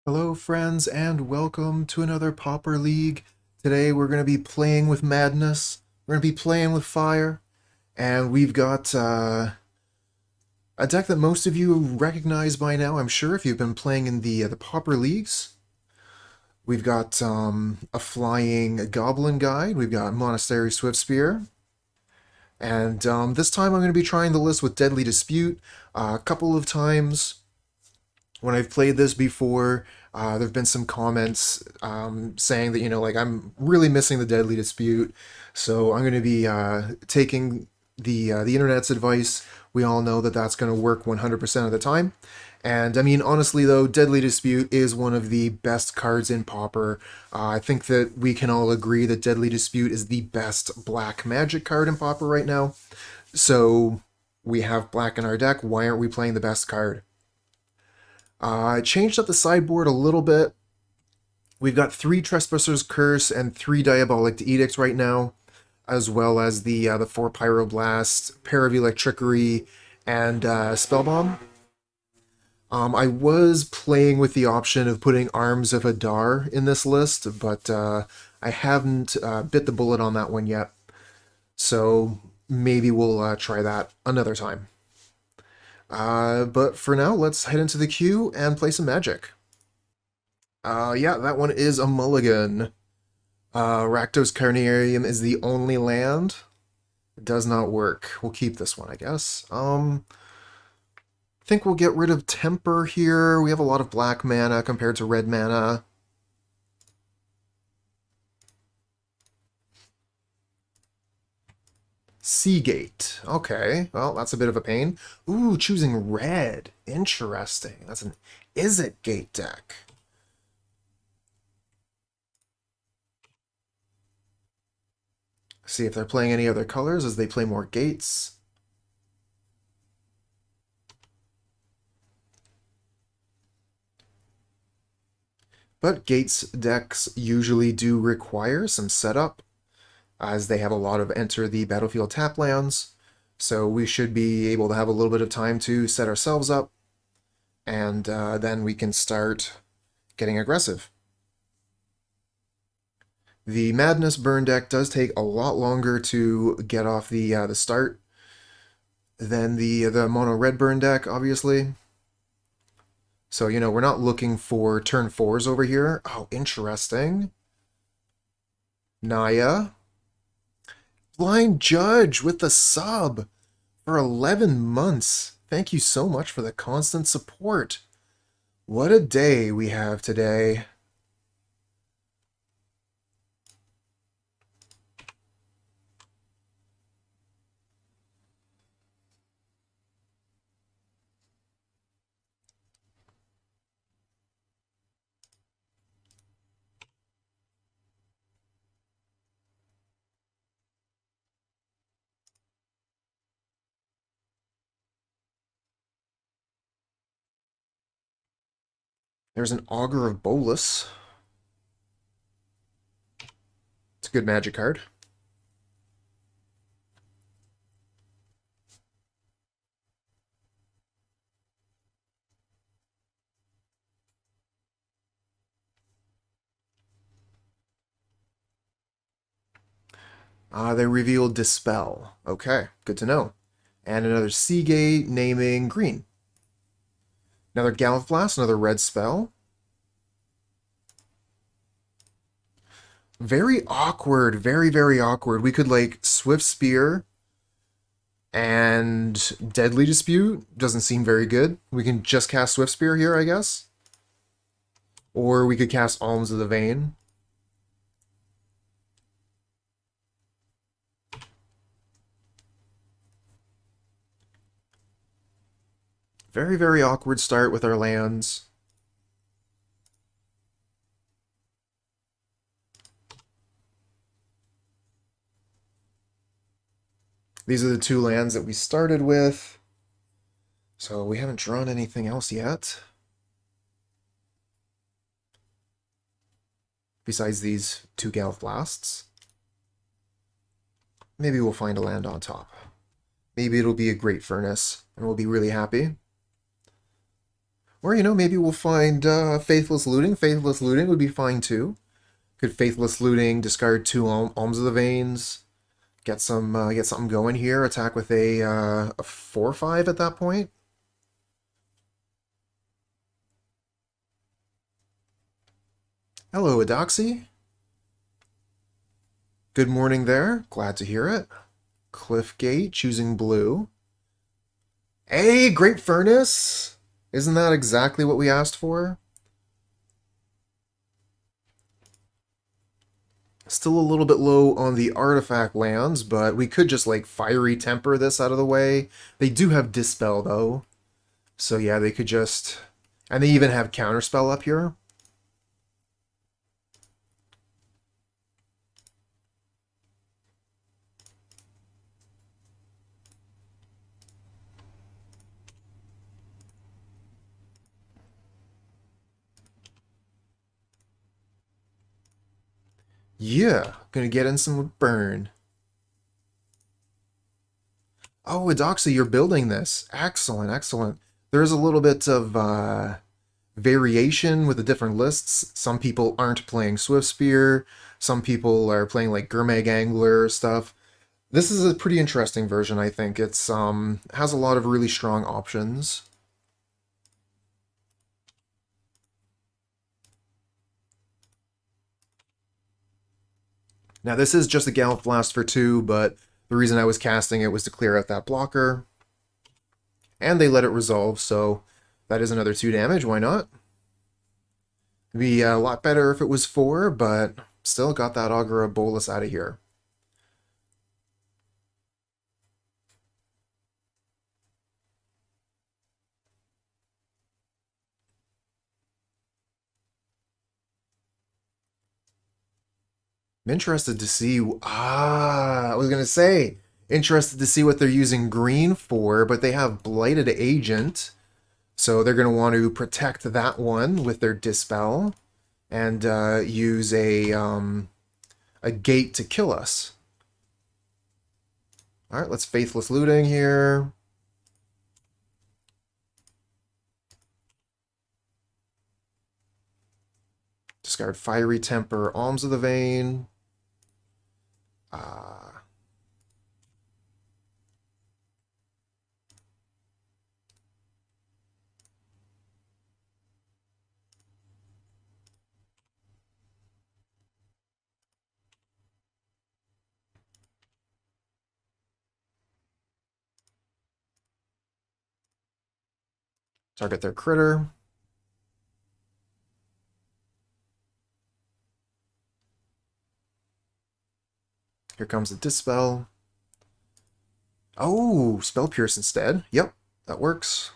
Hello friends and welcome to another Pauper League. Today we're going to be playing with madness, we're going to be playing with fire, and we've got a deck that most of you recognize by now, I'm sure, if you've been playing in the Pauper Leagues. We've got a flying Goblin Guide, we've got Monastery Swiftspear, and this time I'm going to be trying the list with Deadly Dispute. A couple of times when I've played this before, there have been some comments saying that, like, I'm really missing the Deadly Dispute. So I'm going to be taking the internet's advice. We all know that that's going to work 100% of the time. And I mean, honestly, though, Deadly Dispute is one of the best cards in Pauper. I think that we can all agree that Deadly Dispute is the best black magic card in Pauper right now. So we have black in our deck. Why aren't we playing the best card? I changed up the sideboard a little bit. We've got 3 Trespasser's Curse and 3 Diabolic Edicts right now, as well as the 4 Pyroblast, pair of Electrickery, and Spellbomb. I was playing with the option of putting Alms of Adar in this list, but I haven't bit the bullet on that one yet. So maybe we'll try that another time. But for now, let's head into the queue and play some Magic. Yeah, that one is a mulligan. Rakdos Carnarium is the only land. It does not work. We'll keep this one, I guess. I think we'll get rid of Temur here. We have a lot of black mana compared to red mana. Seagate. Okay, well, that's a bit of a pain. Ooh, choosing red. Interesting. That's an Is It Gate deck. See if they're playing any other colors as they play more gates. But gates decks usually do require some setup, as they have a lot of enter the battlefield tap lands. So we should be able to have a little bit of time to set ourselves up, and then we can start getting aggressive. The Madness Burn deck does take a lot longer to get off the start than the Mono Red Burn deck, obviously. So, we're not looking for turn 4s over here. Oh, interesting. Naya. Blind Judge with the sub for 11 months. Thank you so much for the constant support. What a day we have today. There's an Augur of Bolus. It's a good magic card. They revealed Dispel. Okay, good to know. And another Seagate naming green. Another Galvanic Blast, another red spell. Very awkward, very, very awkward. We could, like, Swiftspear and Deadly Dispute. Doesn't seem very good. We can just cast Swiftspear here, I guess. Or we could cast Alms of the Vein. Very, very awkward start with our lands. These are the 2 lands that we started with. So we haven't drawn anything else yet. Besides these 2 Galv Blasts. Maybe we'll find a land on top. Maybe it'll be a Great Furnace, and we'll be really happy. Or, maybe we'll find Faithless Looting. Faithless Looting would be fine too. Could Faithless Looting, discard two Alms of the Veins, get something going here, attack with a 4/5 at that point. Hello, Adoxy. Good morning there. Glad to hear it. Cliffgate, choosing blue. Hey, Great Furnace! Isn't that exactly what we asked for? Still a little bit low on the artifact lands, but we could just, like, Fiery Temper this out of the way. They do have Dispel, though. So yeah, they could just... And they even have Counterspell up here. Yeah, gonna get in some burn. Oh, Adoxa, you're building this. Excellent, excellent. There's a little bit of variation with the different lists. Some people aren't playing Swiftspear. Some people are playing like Gurmag Angler stuff. This is a pretty interesting version, I think. It's has a lot of really strong options. Now, this is just a Galvanic Blast for 2, but the reason I was casting it was to clear out that blocker. And they let it resolve, so that is another 2 damage. Why not? It'd be a lot better if it was 4, but still got that Augur Bolus out of here. I'm interested to see... I was going to say, interested to see what they're using green for, but they have Blighted Agent, so they're going to want to protect that one with their Dispel, and use a gate to kill us. Alright, let's Faithless Looting here. Discard Fiery Temper, Alms of the Vein. Target their critter. Here comes the Dispel. Oh, Spell Pierce instead. Yep, that works.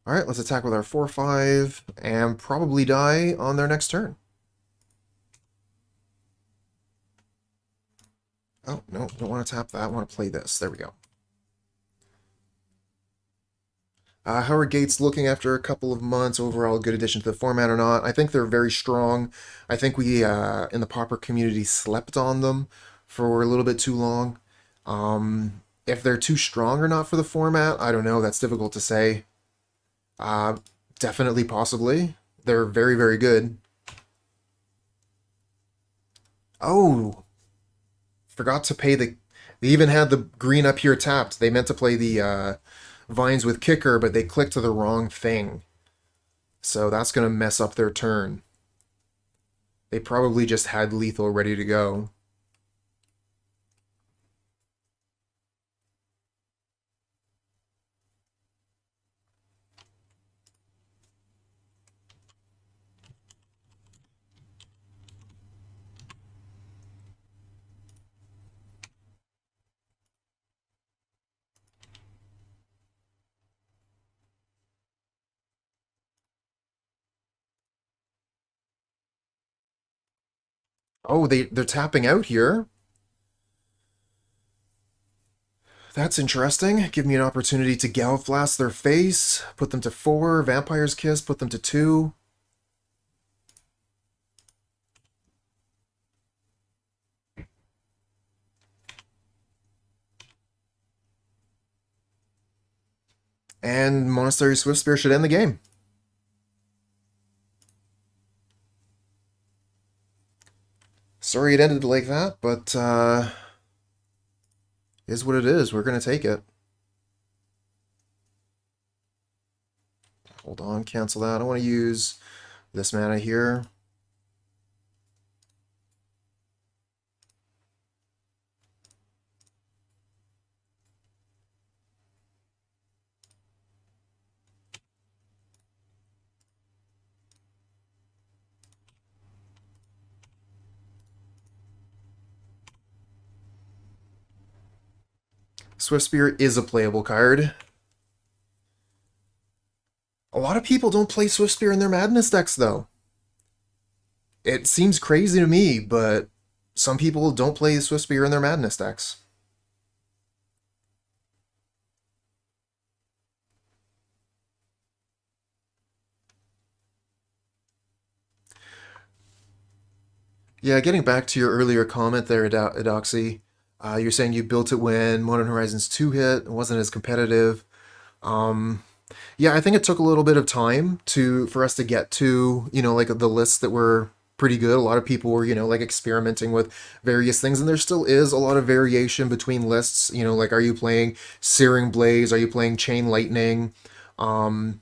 Alright, let's attack with our 4/5 and probably die on their next turn. Oh, no, don't want to tap that. I want to play this. There we go. How are Gates looking after a couple of months? Overall, good addition to the format or not? I think they're very strong. I think we, in the Pauper community, slept on them for a little bit too long. If they're too strong or not for the format, I don't know. That's difficult to say. Definitely, possibly. They're very, very good. Oh! Forgot to pay the... They even had the green up here tapped. They meant to play the, Vines with Kicker, but they clicked to the wrong thing. So that's going to mess up their turn. They probably just had lethal ready to go. Oh, they're tapping out here. That's interesting. Give me an opportunity to Galvblast their face, put them to 4, Vampire's Kiss, put them to 2. And Monastery Swiftspear should end the game. Sorry it ended like that, but is what it is. We're going to take it. Hold on, cancel that. I want to use this mana here. Swiftspear is a playable card. A lot of people don't play Swiftspear in their Madness decks, though. It seems crazy to me, but some people don't play Swiftspear in their Madness decks. Yeah, getting back to your earlier comment there, Edoxy, you're saying you built it when Modern Horizons 2 hit, it wasn't as competitive. Um, yeah, I think it took a little bit of time for us to get to, like the lists that were pretty good. A lot of people were, like experimenting with various things, and there still is a lot of variation between lists. Like are you playing Searing Blaze? Are you playing Chain Lightning? Um,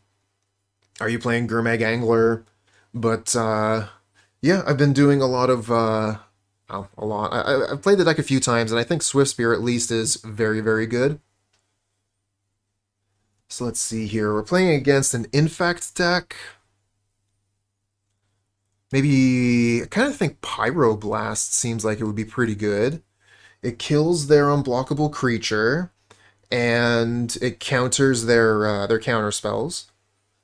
are you playing Gurmag Angler? But yeah, I've been doing a lot of a lot. I've played the deck a few times, and I think Swiftspear at least is very, very good. So let's see here. We're playing against an Infect deck. Maybe, I kind of think Pyroblast seems like it would be pretty good. It kills their unblockable creature, and it counters their counter spells.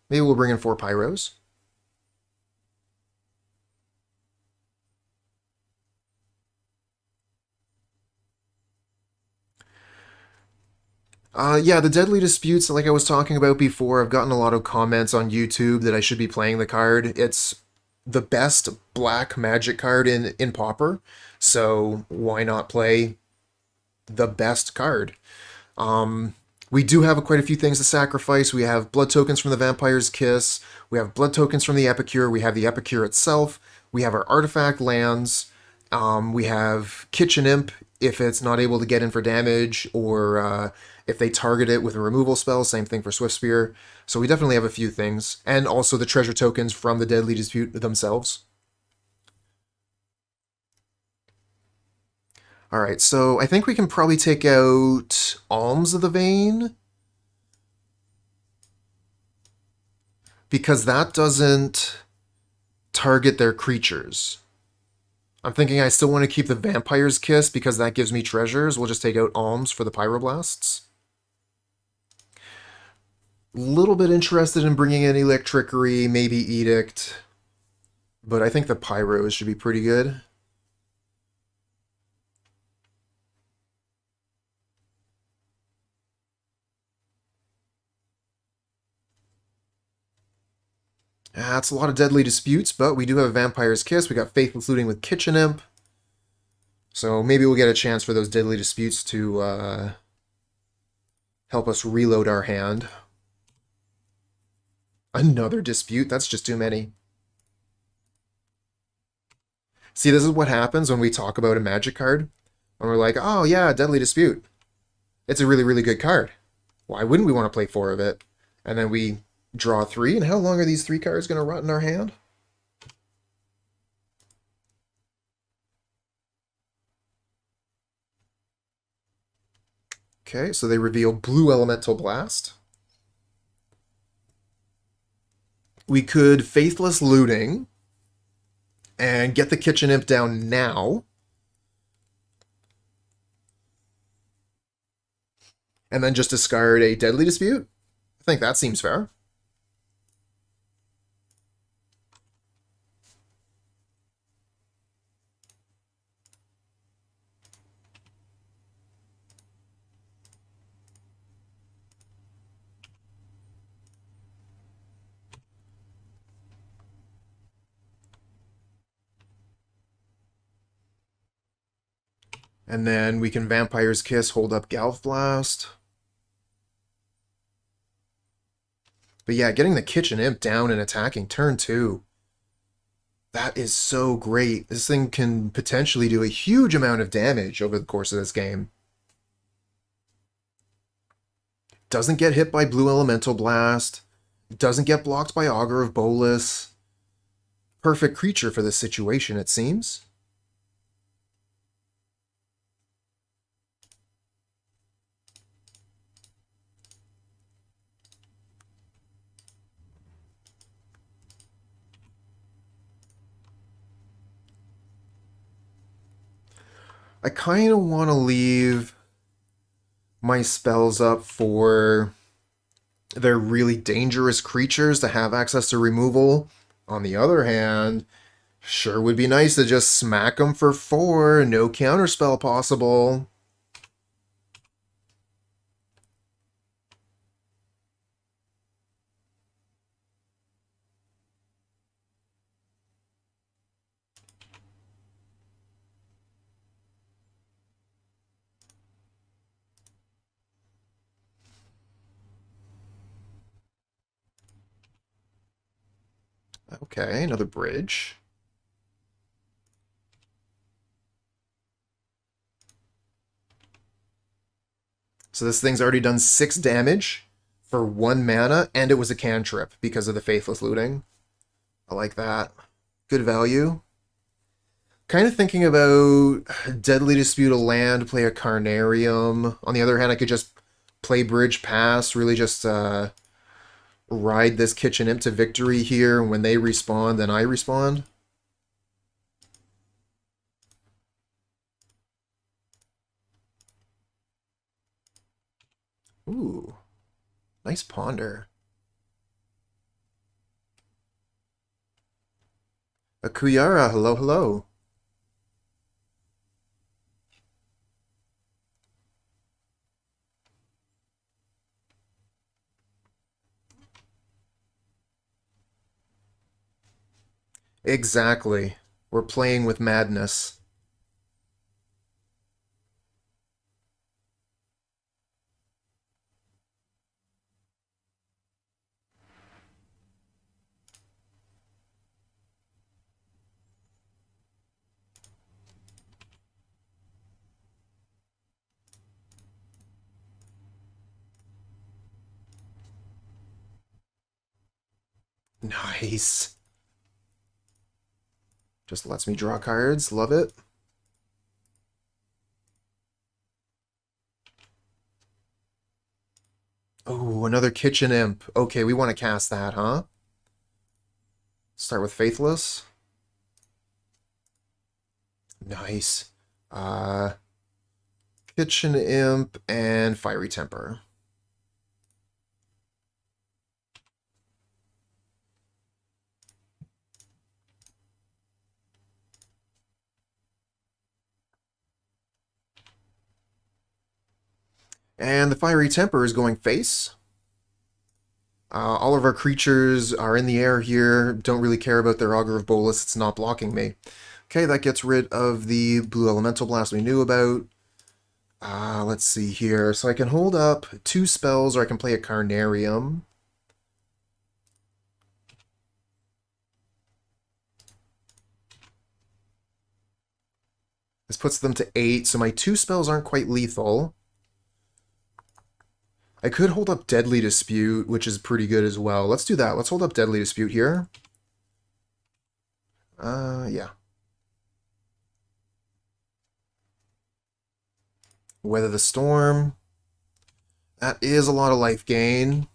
Maybe we'll bring in 4 Pyros. Yeah, the Deadly Disputes, like I was talking about before, I've gotten a lot of comments on YouTube that I should be playing the card. It's the best black magic card in Pauper, so why not play the best card? We do have quite a few things to sacrifice. We have blood tokens from the Vampire's Kiss, we have blood tokens from the Epicure, we have the Epicure itself, we have our artifact lands, we have Kitchen Imp if it's not able to get in for damage, or if they target it with a removal spell, same thing for Swiftspear. So we definitely have a few things. And also the treasure tokens from the Deadly Dispute themselves. Alright, so I think we can probably take out Alms of the Vein, because that doesn't target their creatures. I'm thinking I still want to keep the Vampire's Kiss because that gives me treasures. We'll just take out Alms for the Pyroblasts. Little bit interested in bringing in Electrickery, maybe Edict, but I think the Pyros should be pretty good. That's a lot of Deadly Disputes, but we do have a Vampire's Kiss. We got Faithless Looting with Kitchen Imp. So maybe we'll get a chance for those Deadly Disputes to help us reload our hand. Another Dispute? That's just too many. See, this is what happens when we talk about a Magic card. When we're like, oh yeah, Deadly Dispute. It's a really, really good card. Why wouldn't we want to play 4 of it? And then we draw 3, and how long are these 3 cards going to rot in our hand? Okay, so they reveal Blue Elemental Blast. We could Faithless Looting and get the Kitchen Imp down now. And then just discard a Deadly Dispute. I think that seems fair. And then we can Vampire's Kiss, hold up Galv Blast. But yeah, getting the Kitchen Imp down and attacking turn 2. That is so great. This thing can potentially do a huge amount of damage over the course of this game. Doesn't get hit by Blue Elemental Blast. Doesn't get blocked by Augur of Bolas. Perfect creature for this situation, it seems. I kind of want to leave my spells up for their really dangerous creatures to have access to removal. On the other hand, sure would be nice to just smack them for 4, no counterspell possible. Okay, another bridge. So this thing's already done 6 damage for 1 mana, and it was a cantrip because of the Faithless Looting. I like that. Good value. Kind of thinking about Deadly Dispute a land, play a Carnarium. On the other hand, I could just play Bridge Pass, really just ride this Kitchen Imp to victory here. When they respawn, then I respawn. Ooh, nice ponder. Akuyara, hello, hello. Exactly. We're playing with madness. Nice. Just lets me draw cards. Love it. Oh, another Kitchen Imp. Okay, we want to cast that, huh? Start with Faithless. Nice. Kitchen Imp and Fiery Temper. And the Fiery Temper is going face. All of our creatures are in the air here. Don't really care about their Augur of Bolas. It's not blocking me. Okay, that gets rid of the Blue Elemental Blast we knew about. Let's see here. So I can hold up 2 spells, or I can play a Carnarium. This puts them to 8, so my 2 spells aren't quite lethal. I could hold up Deadly Dispute, which is pretty good as well. Let's do that. Let's hold up Deadly Dispute here. Yeah. Weather the Storm. That is a lot of life gain.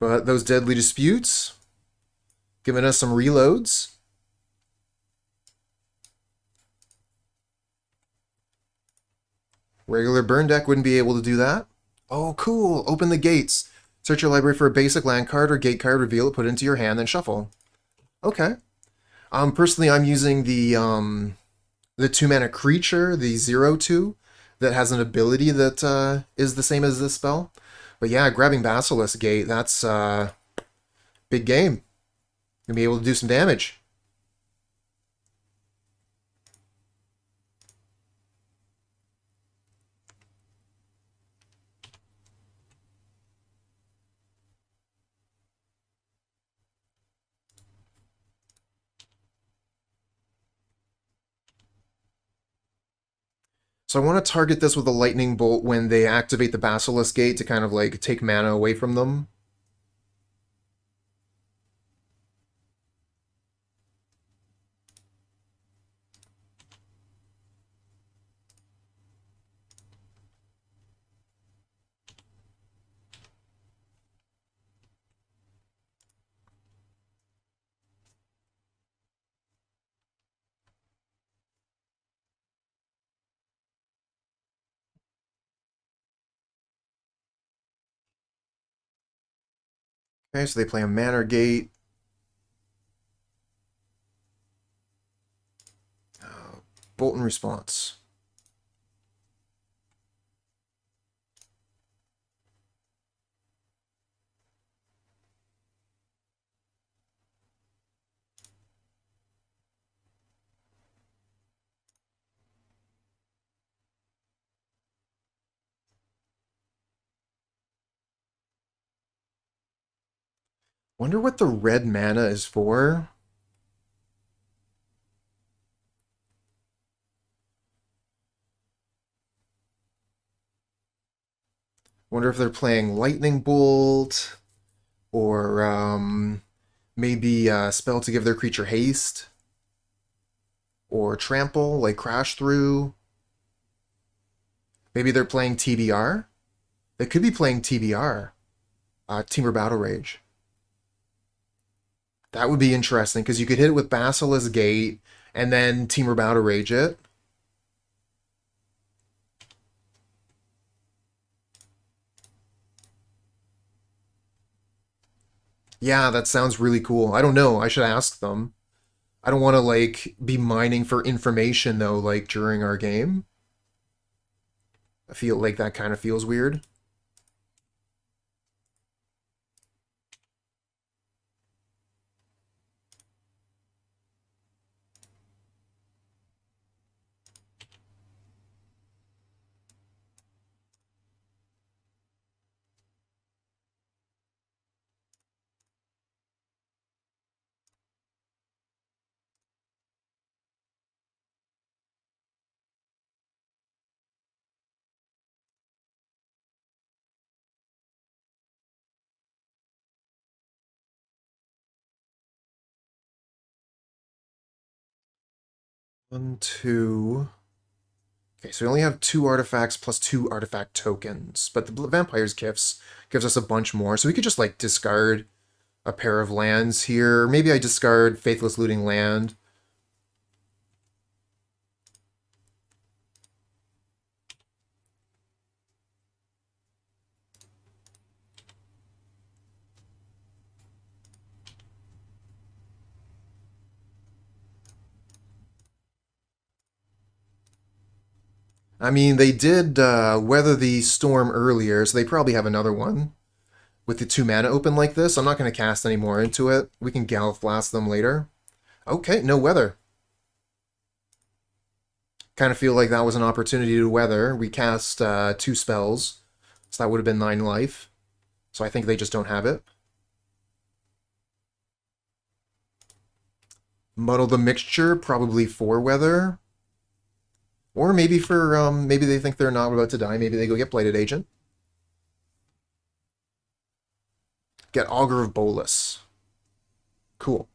But those Deadly Disputes, giving us some reloads. Regular burn deck wouldn't be able to do that. Oh, cool. Open the gates. Search your library for a basic land card or gate card, reveal it, put it into your hand, then shuffle. Okay. Personally, I'm using the 2-mana creature, the 0/2, that has an ability that is the same as this spell. But yeah, grabbing Basilisk Gate, that's big game. Gonna be able to do some damage. So I want to target this with a lightning bolt when they activate the Basilisk Gate to kind of like take mana away from them. Okay, so they play a Manor Gate. Bolt and response. Wonder what the red mana is for. Wonder if they're playing Lightning Bolt or maybe a spell to give their creature haste or trample, like crash through. Maybe they're playing TBR. They could be playing TBR, Temur Battle Rage. That would be interesting because you could hit it with Basilisk Gate and then Temur Battle Rage it. Yeah, that sounds really cool. I don't know. I should ask them. I don't want to like be mining for information though, like during our game. I feel like that kind of feels weird. One, two. Okay, so we only have 2 artifacts plus 2 artifact tokens, but the Vampire's Gifts gives us a bunch more, so we could just like discard a pair of lands here. Maybe I discard Faithless Looting land. I mean, they did weather the storm earlier, so they probably have another one. With the 2 mana open like this, I'm not going to cast any more into it. We can Galvanic Blast them later. Okay, no weather. Kind of feel like that was an opportunity to weather. We cast 2 spells, so that would have been 9 life. So I think they just don't have it. Muddle the Mixture, probably 4 weather. Or maybe for, maybe they think they're not about to die. Maybe they go get Blighted Agent. Get Augur of Bolus. Cool.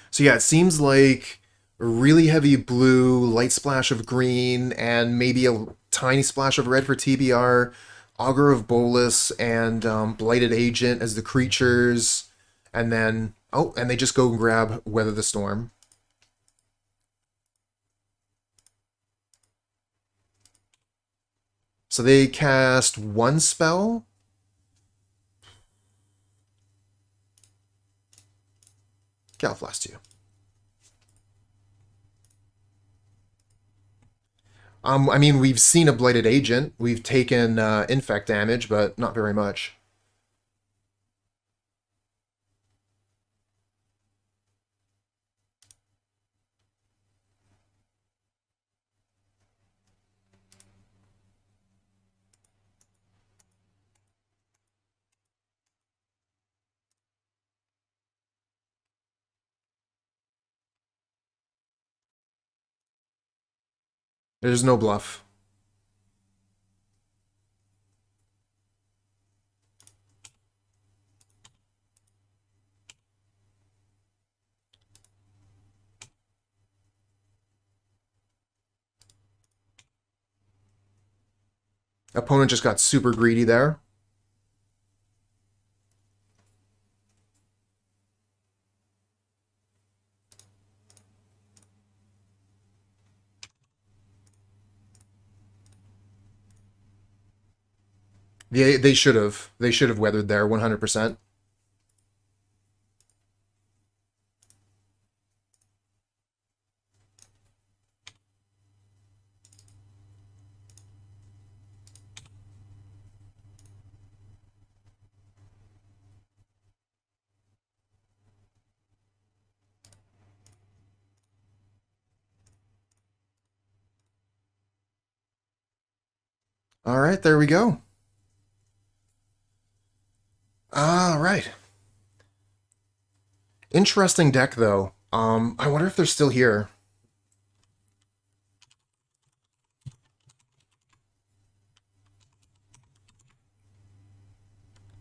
So yeah, it seems like a really heavy blue, light splash of green, and maybe a tiny splash of red for TBR. Augur of Bolus and Blighted Agent as the creatures. And then, oh, and they just go and grab Weather the Storm. So they cast 1 spell. Galvast you. I mean, we've seen a Blighted Agent. We've taken infect damage, but not very much. There's no bluff. Opponent just got super greedy there. They should have. They should have weathered there 100%. All right, there we go. All right. Interesting deck, though. I wonder if they're still here.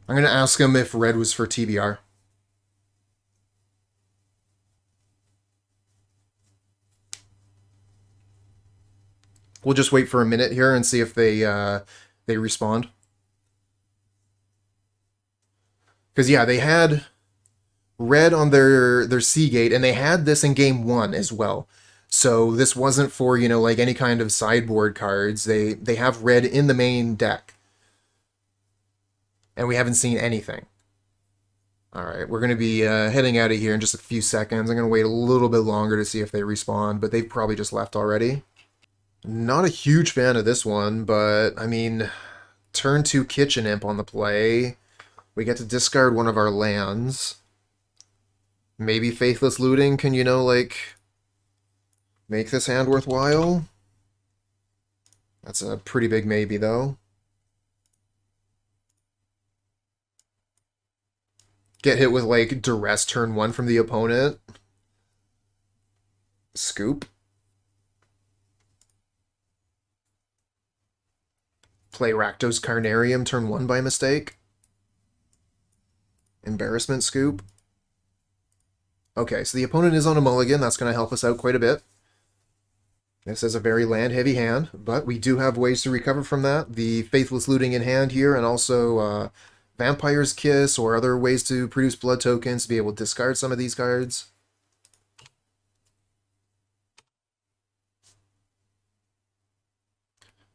I'm going to ask him if red was for TBR. We'll just wait for a minute here and see if they respond. Because, yeah, they had red on their Seagate, and they had this in game 1 as well. So this wasn't for, you know, like any kind of sideboard cards. They have red in the main deck. And we haven't seen anything. Alright, we're going to be heading out of here in just a few seconds. I'm going to wait a little bit longer to see if they respond, but they've probably just left already. Not a huge fan of this one, but, I mean, turn 2 Kitchen Imp on the play. We get to discard one of our lands. Maybe Faithless Looting can, you know, like, make this hand worthwhile. That's a pretty big maybe, though. Get hit with, like, Duress turn 1 from the opponent. Scoop. Play Rakdos Carnarium turn 1 by mistake. Embarrassment Scoop. Okay, so the opponent is on a mulligan. That's going to help us out quite a bit. This is a very land-heavy hand, but we do have ways to recover from that. The Faithless Looting in hand here, and also Vampire's Kiss, or other ways to produce blood tokens to be able to discard some of these cards.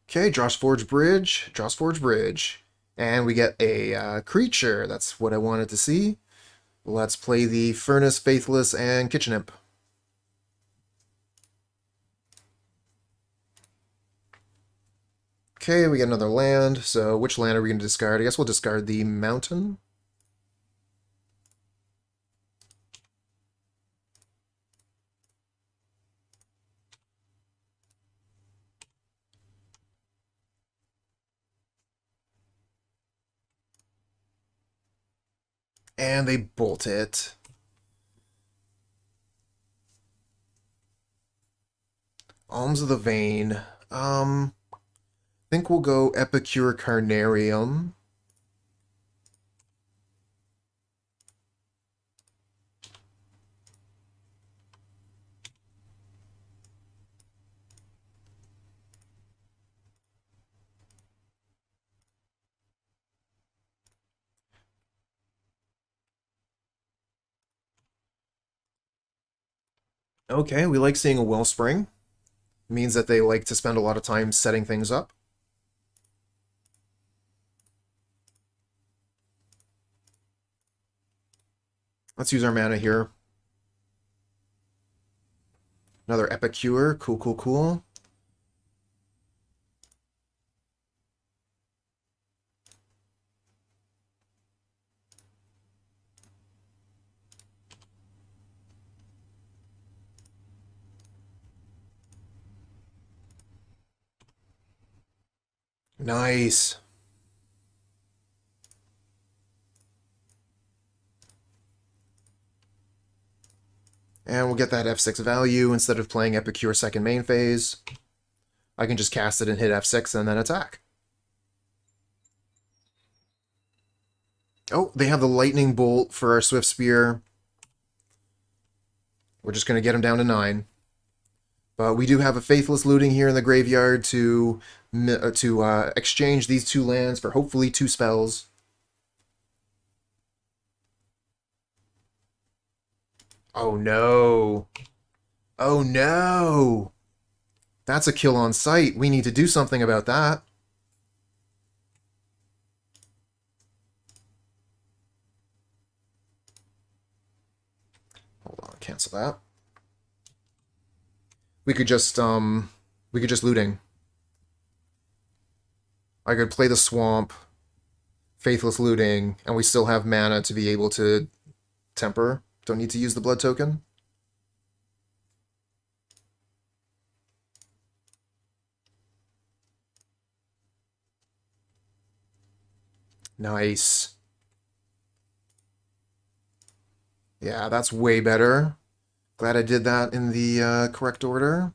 Okay, Drossforge Bridge, Drossforge Bridge. And we get a creature. That's what I wanted to see. Let's play the Furnace, Faithless, and Kitchen Imp. Okay, we get another land. So which land are we going to discard? I guess we'll discard the Mountain. And they bolt it. Alms of the Vein. I think we'll go Epicure Carnarium. Okay, we like seeing a Wellspring. It means that they like to spend a lot of time setting things up. Let's use our mana here. Another Epicure. Cool, cool, cool. Nice. And we'll get that F6 value. Instead of playing Epicure second main phase, I can just cast it and hit F6 and then attack. Oh, they have the Lightning Bolt for our Swiftspear. We're just going to get him down to 9. But we do have a Faithless Looting here in the graveyard to exchange these 2 lands for hopefully 2 spells. Oh no. Oh no. That's a kill on sight. We need to do something about that. Hold on, cancel that. We could just looting. I could play the swamp, Faithless Looting, and we still have mana to be able to temper. Don't need to use the blood token. Nice. Yeah, that's way better. Glad I did that in the correct order.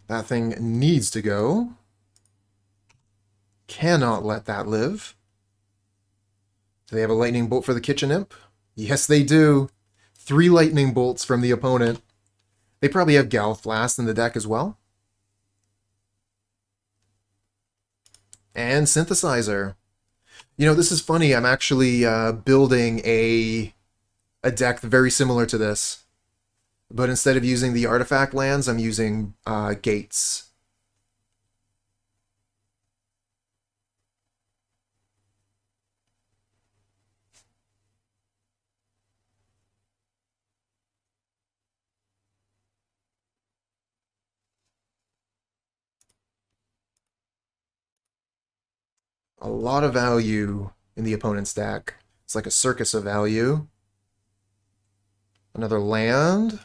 That thing needs to go. Cannot let that live. Do they have a lightning bolt for the Kitchen Imp? Yes, they do. 3 lightning bolts from the opponent. They probably have Galvanic Blast in the deck as well. And Synthesizer. You know, this is funny. I'm actually building a deck very similar to this. But instead of using the artifact lands, I'm using gates. A lot of value in the opponent's deck. It's like a circus of value. Another land.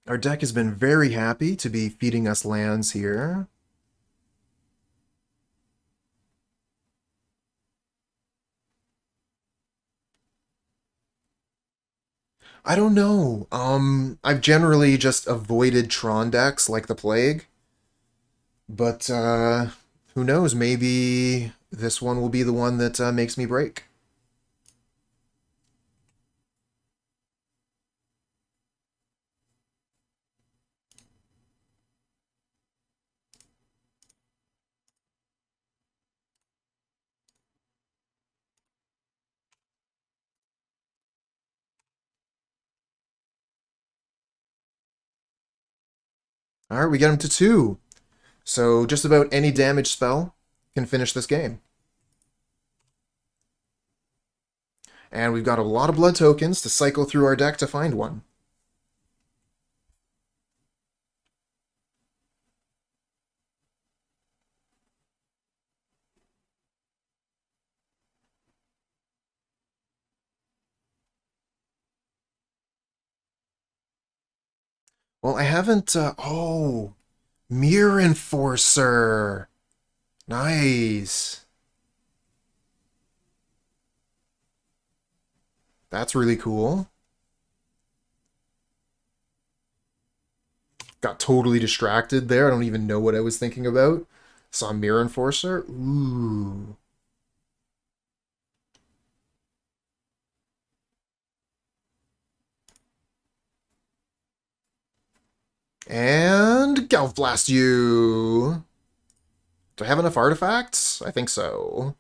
Our deck has been very happy to be feeding us lands here. I don't know. I've generally just avoided Tron decks like the plague. But who knows? Maybe this one will be the one that makes me break. All right, we get him to 2. So just about any damage spell can finish this game. And we've got a lot of blood tokens to cycle through our deck to find one. Well, I haven't... oh! Mirror Enforcer! Nice! That's really cool. Got totally distracted there. I don't even know what I was thinking about. Saw Mirror Enforcer. Ooh. And Galv Blast you! Do I have enough artifacts? I think so.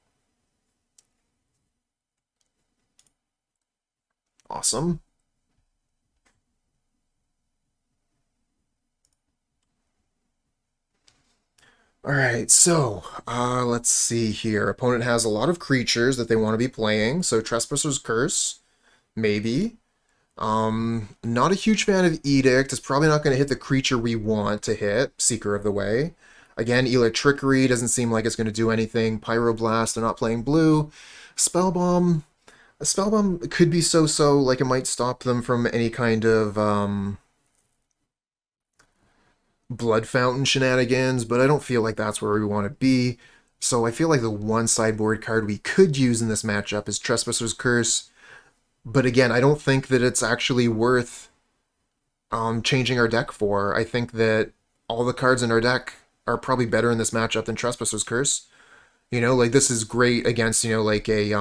Awesome. Alright, so, let's see here. Opponent has a lot of creatures that they want to be playing, so Trespasser's Curse, maybe. Not a huge fan of Edict. It's probably not going to hit the creature we want to hit, Seeker of the Way. Again, Electrickery doesn't seem like it's going to do anything. Pyroblast, they're not playing blue. Spellbomb, a Spellbomb could be so-so, like it might stop them from any kind of Blood Fountain shenanigans, but I don't feel like that's where we want to be. So I feel like the one sideboard card we could use in this matchup is Trespasser's Curse. But again, I don't think that it's actually worth changing our deck for. I think that all the cards in our deck are probably better in this matchup than Trespasser's Curse. You know, like this is great against, you know, like a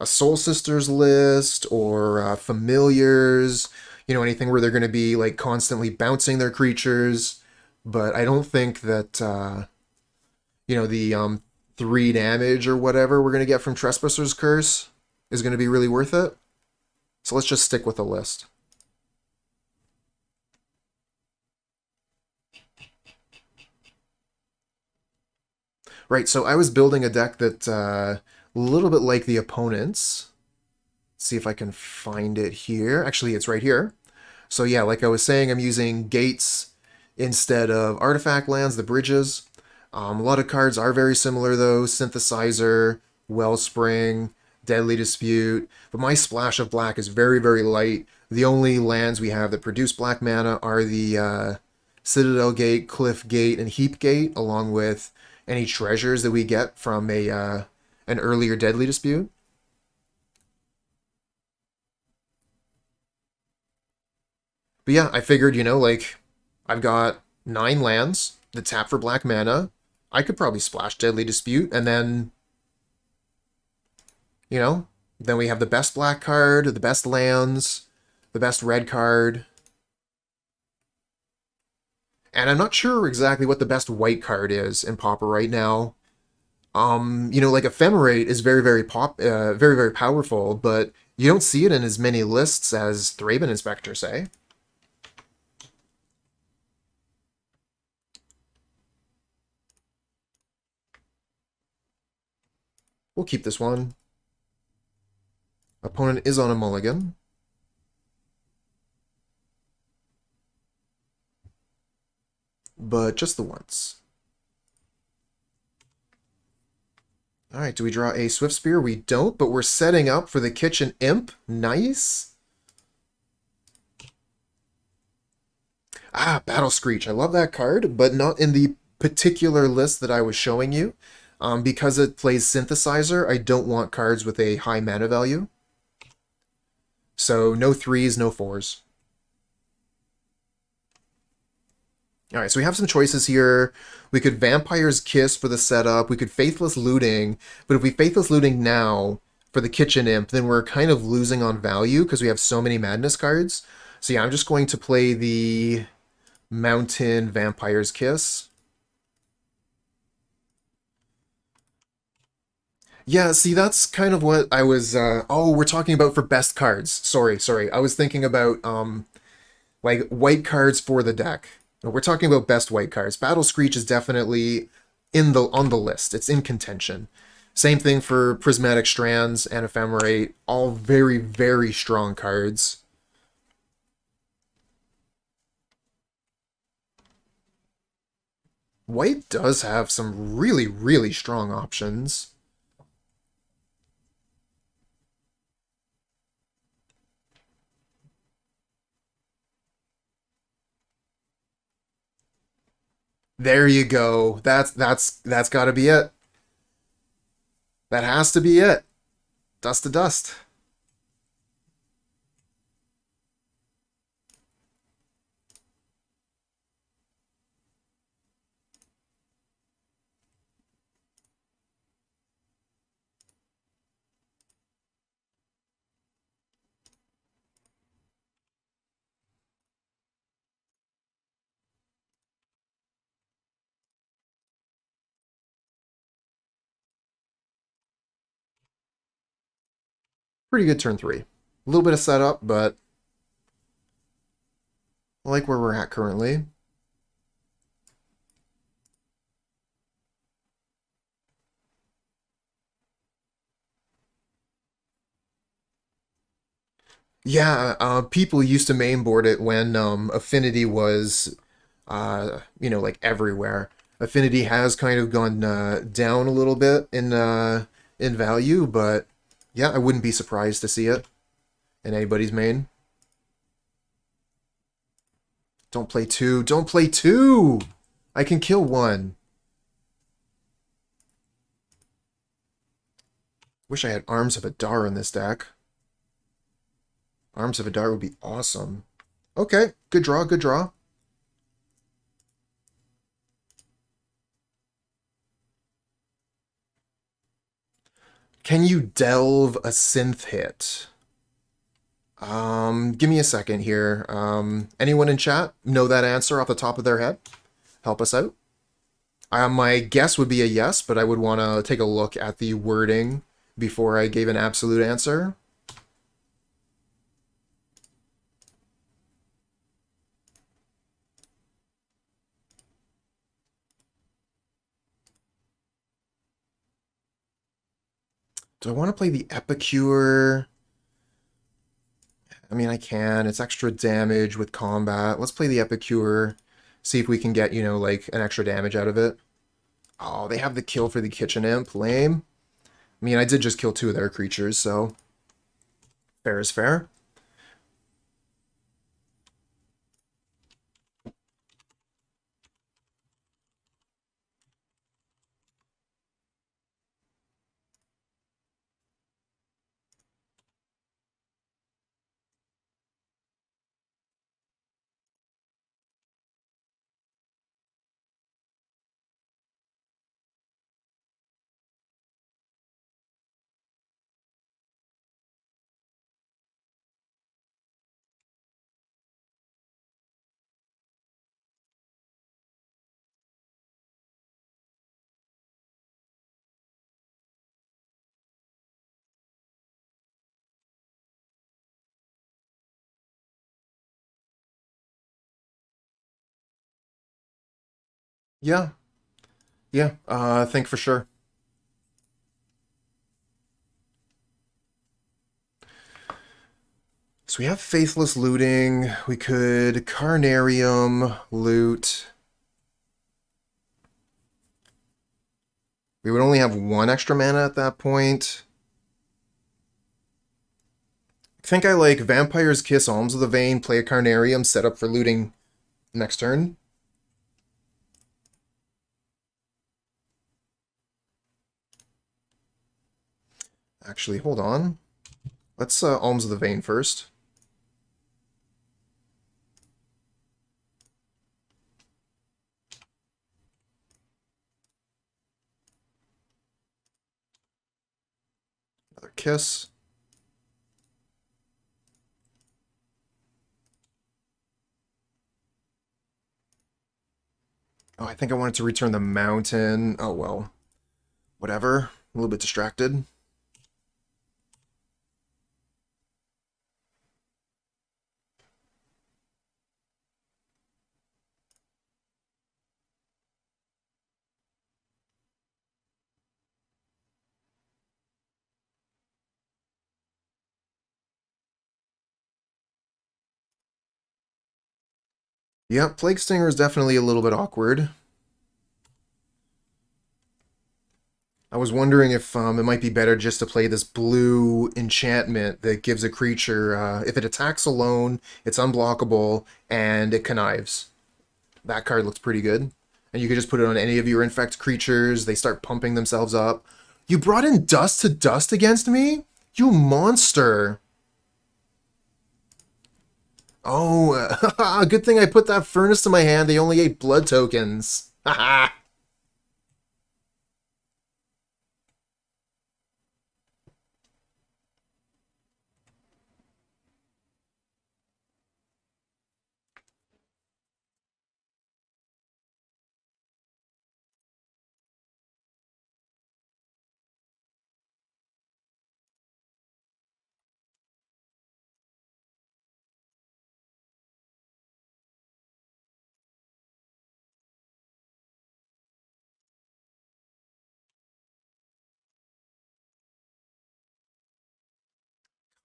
Soul Sisters list or Familiars, you know, anything where they're going to be like constantly bouncing their creatures. But I don't think that, you know, the 3 damage or whatever we're going to get from Trespasser's Curse is going to be really worth it. So let's just stick with the list. Right, so I was building a deck that a little bit like the opponent's. Let's see if I can find it here. Actually, it's right here. So yeah, like I was saying, I'm using gates instead of artifact lands, the bridges. A lot of cards are very similar though. Synthesizer, Wellspring, Deadly Dispute. But my splash of black is very, very light. The only lands we have that produce black mana are the Citadel Gate, Cliff Gate, and Heap Gate, along with any treasures that we get from a an earlier Deadly Dispute. But yeah, I figured, you know, like, I've got 9 lands that tap for black mana. I could probably splash Deadly Dispute, and then, you know, then we have the best black card, the best lands, the best red card. And I'm not sure exactly what the best white card is in Pauper right now. You know, like Ephemerate is very, very, very powerful, but you don't see it in as many lists as Thraben Inspector, say. We'll keep this one. Opponent is on a mulligan. But just the once. Alright, do we draw a Swiftspear? We don't, but we're setting up for the Kitchen Imp. Nice. Ah, Battle Screech. I love that card, but not in the particular list that I was showing you. Because it plays Synthesizer, I don't want cards with a high mana value. So no 3s, no 4s. Alright, so we have some choices here. We could Vampire's Kiss for the setup. We could Faithless Looting. But if we Faithless Looting now for the Kitchen Imp, then we're kind of losing on value because we have so many Madness cards. So yeah, I'm just going to play the Mountain Vampire's Kiss. Yeah, see, that's kind of what I was, oh, we're talking about for best cards. Sorry. I was thinking about, like, white cards for the deck. No, we're talking about best white cards. Battle Screech is definitely on the list. It's in contention. Same thing for Prismatic Strands and Ephemerate. All very, very strong cards. White does have some really, really strong options. There you go. That's got to be it. That has to be it. Dust to dust. Pretty good turn 3. A little bit of setup, but I like where we're at currently. Yeah, people used to mainboard it when Affinity was, you know, like everywhere. Affinity has kind of gone down a little bit in value, but yeah, I wouldn't be surprised to see it in anybody's main. Don't play two. Don't play two! I can kill one. Wish I had Arms of Adar in this deck. Arms of Adar would be awesome. Okay, good draw, good draw. Can you delve a Synth hit? Give me a second here. Anyone in chat know that answer off the top of their head? Help us out. My guess would be a yes, but I would want to take a look at the wording before I gave an absolute answer. Do I want to play the Epicure? I mean, I can. It's extra damage with combat. Let's play the Epicure. See if we can get, you know, like, an extra damage out of it. Oh, they have the kill for the Kitchen Imp. Lame. I mean, I did just kill two of their creatures, so fair is fair. Yeah. Yeah, I think for sure. So we have Faithless Looting. We could Carnarium loot. We would only have one extra mana at that point. I think I like Vampire's Kiss, Alms of the Vein, play a Carnarium, set up for looting next turn. Actually, hold on. Let's Alms of the Vein first. Another Kiss. Oh, I think I wanted to return the Mountain. Oh, well. Whatever. A little bit distracted. Yep, Plague Stinger is definitely a little bit awkward. I was wondering if it might be better just to play this blue enchantment that gives a creature, if it attacks alone, it's unblockable, and it connives. That card looks pretty good. And you could just put it on any of your infect creatures, they start pumping themselves up. You brought in Dust to Dust against me? You monster! Oh, good thing I put that Furnace to my hand, they only ate blood tokens. Haha!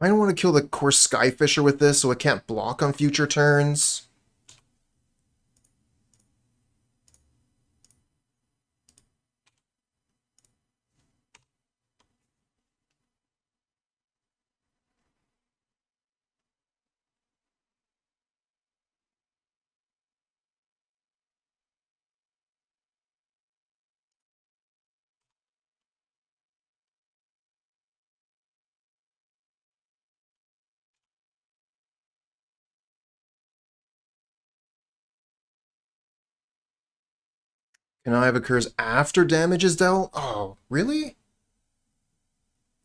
I don't want to kill the Course Skyfisher with this so it can't block on future turns. Connive occurs after damage is dealt? Oh, really?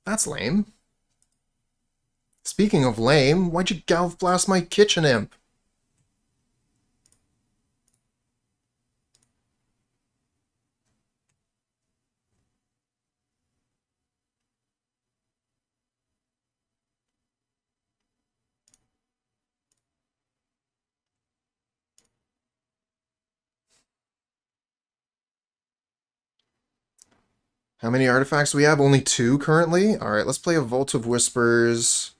That's lame. Speaking of lame, why'd you Galv Blast my Kitchen Imp? How many artifacts do we have? Only 2 currently? Alright, let's play a Vault of Whispers.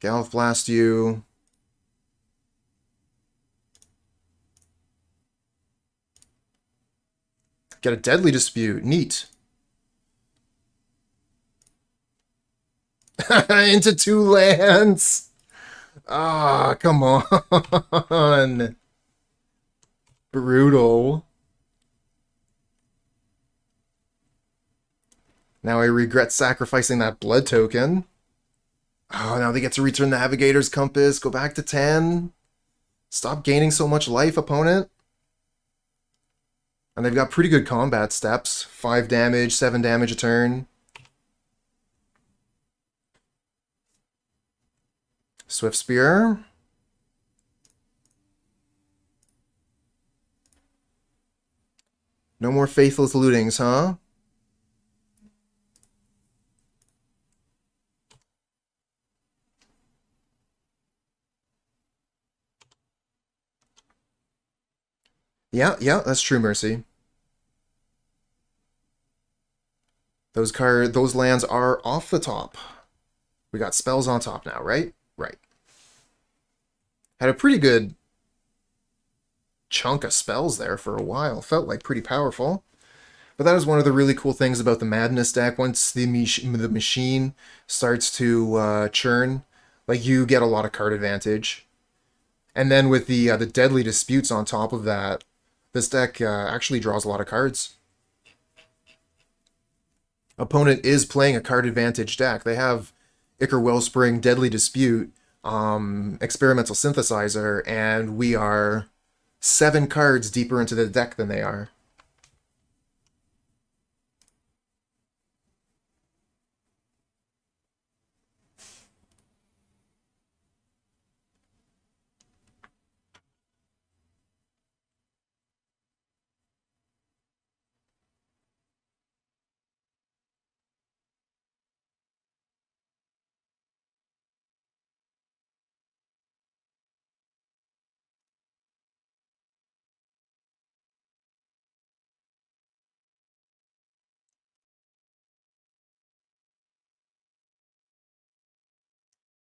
Galv Blast you. Get a Deadly Dispute. Neat. Into 2 lands! Ah, come on. Brutal. Now I regret sacrificing that blood token. Oh, now they get to return the Navigator's Compass, go back to 10. Stop gaining so much life, opponent. And they've got pretty good combat steps. 5 damage, 7 damage a turn. Swiftspear. No more Faithless Lootings, huh? Yeah, that's true, Mercy. Those lands are off the top. We got spells on top now, right? Right. Had a pretty good chunk of spells there for a while. Felt like pretty powerful. But that is one of the really cool things about the Madness deck. Once the machine starts to churn, like, you get a lot of card advantage. And then with the Deadly Disputes on top of that, this deck actually draws a lot of cards. Opponent is playing a card advantage deck. They have Ichor Wellspring, Deadly Dispute, Experimental Synthesizer, and we are 7 cards deeper into the deck than they are.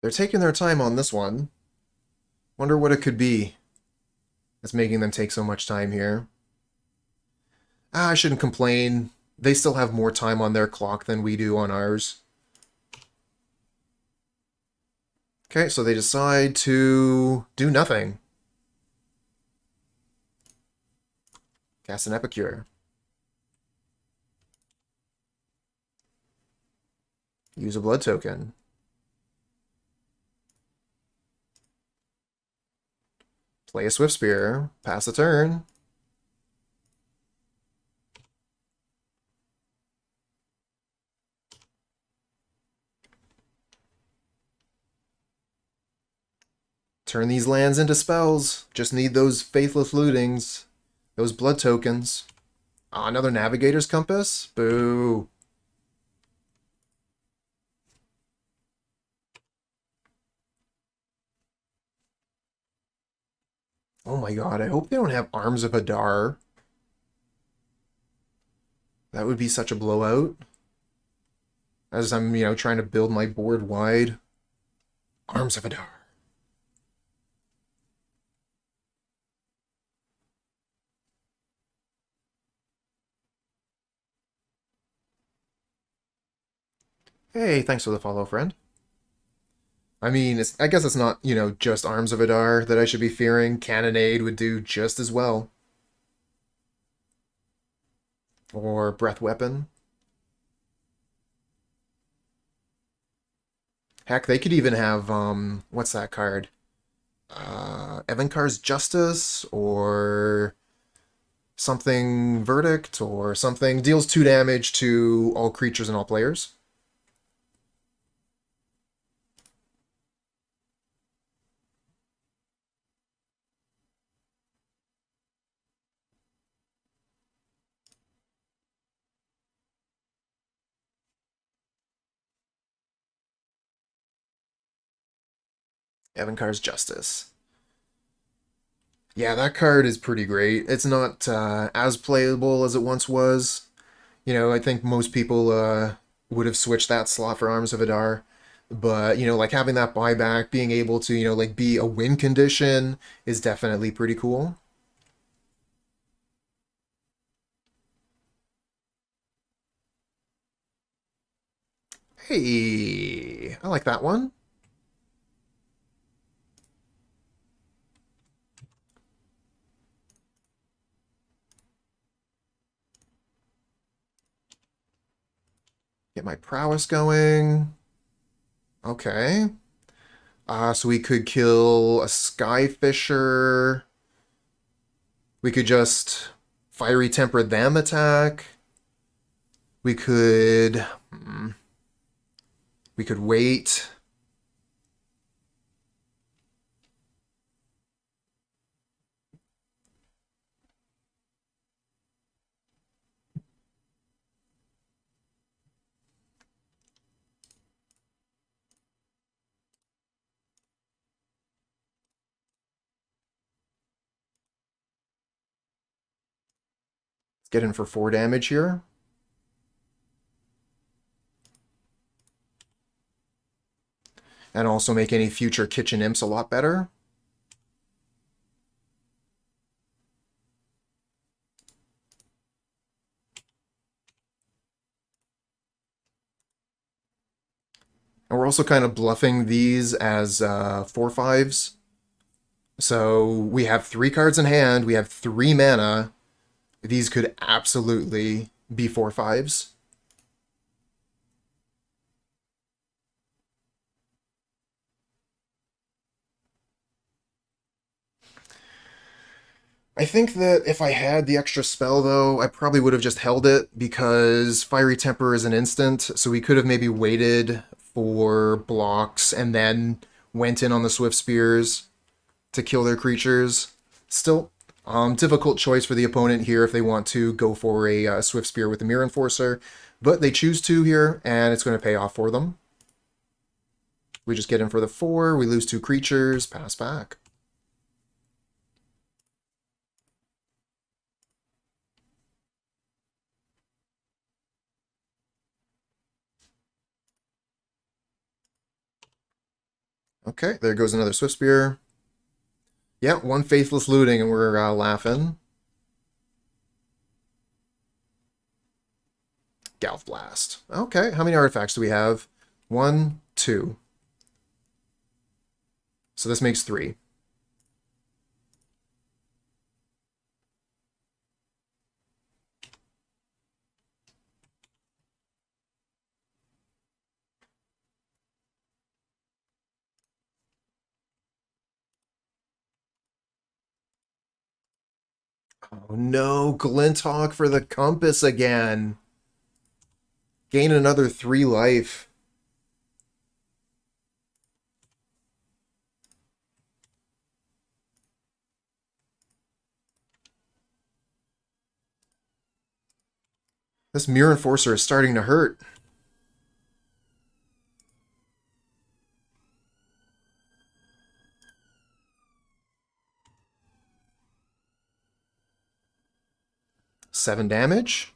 They're taking their time on this one. Wonder what it could be that's making them take so much time here. I shouldn't complain. They still have more time on their clock than we do on ours. Okay, so they decide to do nothing. Cast an Epicure. Use a blood token. Play a Swiftspear. Pass the turn. Turn these lands into spells. Just need those Faithless Lootings. Those blood tokens. Ah, another Navigator's Compass? Boo. Oh my god, I hope they don't have Arms of Hadar. That would be such a blowout. As I'm, trying to build my board wide. Arms of Hadar. Hey, thanks for the follow, friend. I mean, I guess it's not, just Arms of Hadar that I should be fearing. Cannonade would do just as well. Or Breath Weapon. Heck, they could even have, what's that card? Evankar's Justice, or Something Verdict or something. Deals 2 damage to all creatures and all players. Evankar's Justice. Yeah, that card is pretty great. It's not as playable as it once was. You know, I think most people would have switched that slot for Arms of Adar. But, you know, like having that buyback, being able to, you know, like be a win condition is definitely pretty cool. Hey, I like that one. Get my prowess going. Okay. So we could kill a Skyfisher. We could just Fiery Temper them attack. We could... We could wait. Let's get in for 4 damage here. And also make any future Kitchen Imps a lot better. And we're also kind of bluffing these as 4/5s. So we have 3 cards in hand, we have 3 mana. These could absolutely be 4/5s. I think that if I had the extra spell, though, I probably would have just held it, because Fiery Temper is an instant, so we could have maybe waited for blocks and then went in on the Swiftspears to kill their creatures. Still, difficult choice for the opponent here if they want to go for a Swiftspear with a Mirror Enforcer, but they choose to here, and it's going to pay off for them. We just get in for the 4, we lose 2 creatures, pass back. Okay, there goes another Swiftspear. Yeah, 1 Faithless Looting, and we're laughing. Galvanic Blast. Okay, how many artifacts do we have? 1, 2. So this makes 3. Oh no, Glinthawk for the Compass again. Gain another 3 life. This Mirror Enforcer is starting to hurt. Seven damage.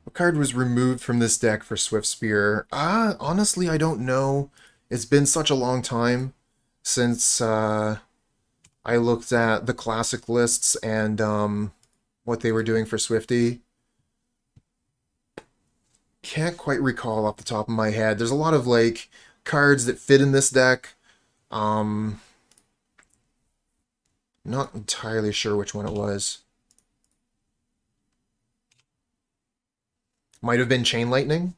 What card was removed from this deck for Swiftspear? Honestly, I don't know. It's been such a long time since I looked at the classic lists and what they were doing for Swifty. Can't quite recall off the top of my head. There's a lot of like cards that fit in this deck. Not entirely sure which one it was. Might have been Chain Lightning.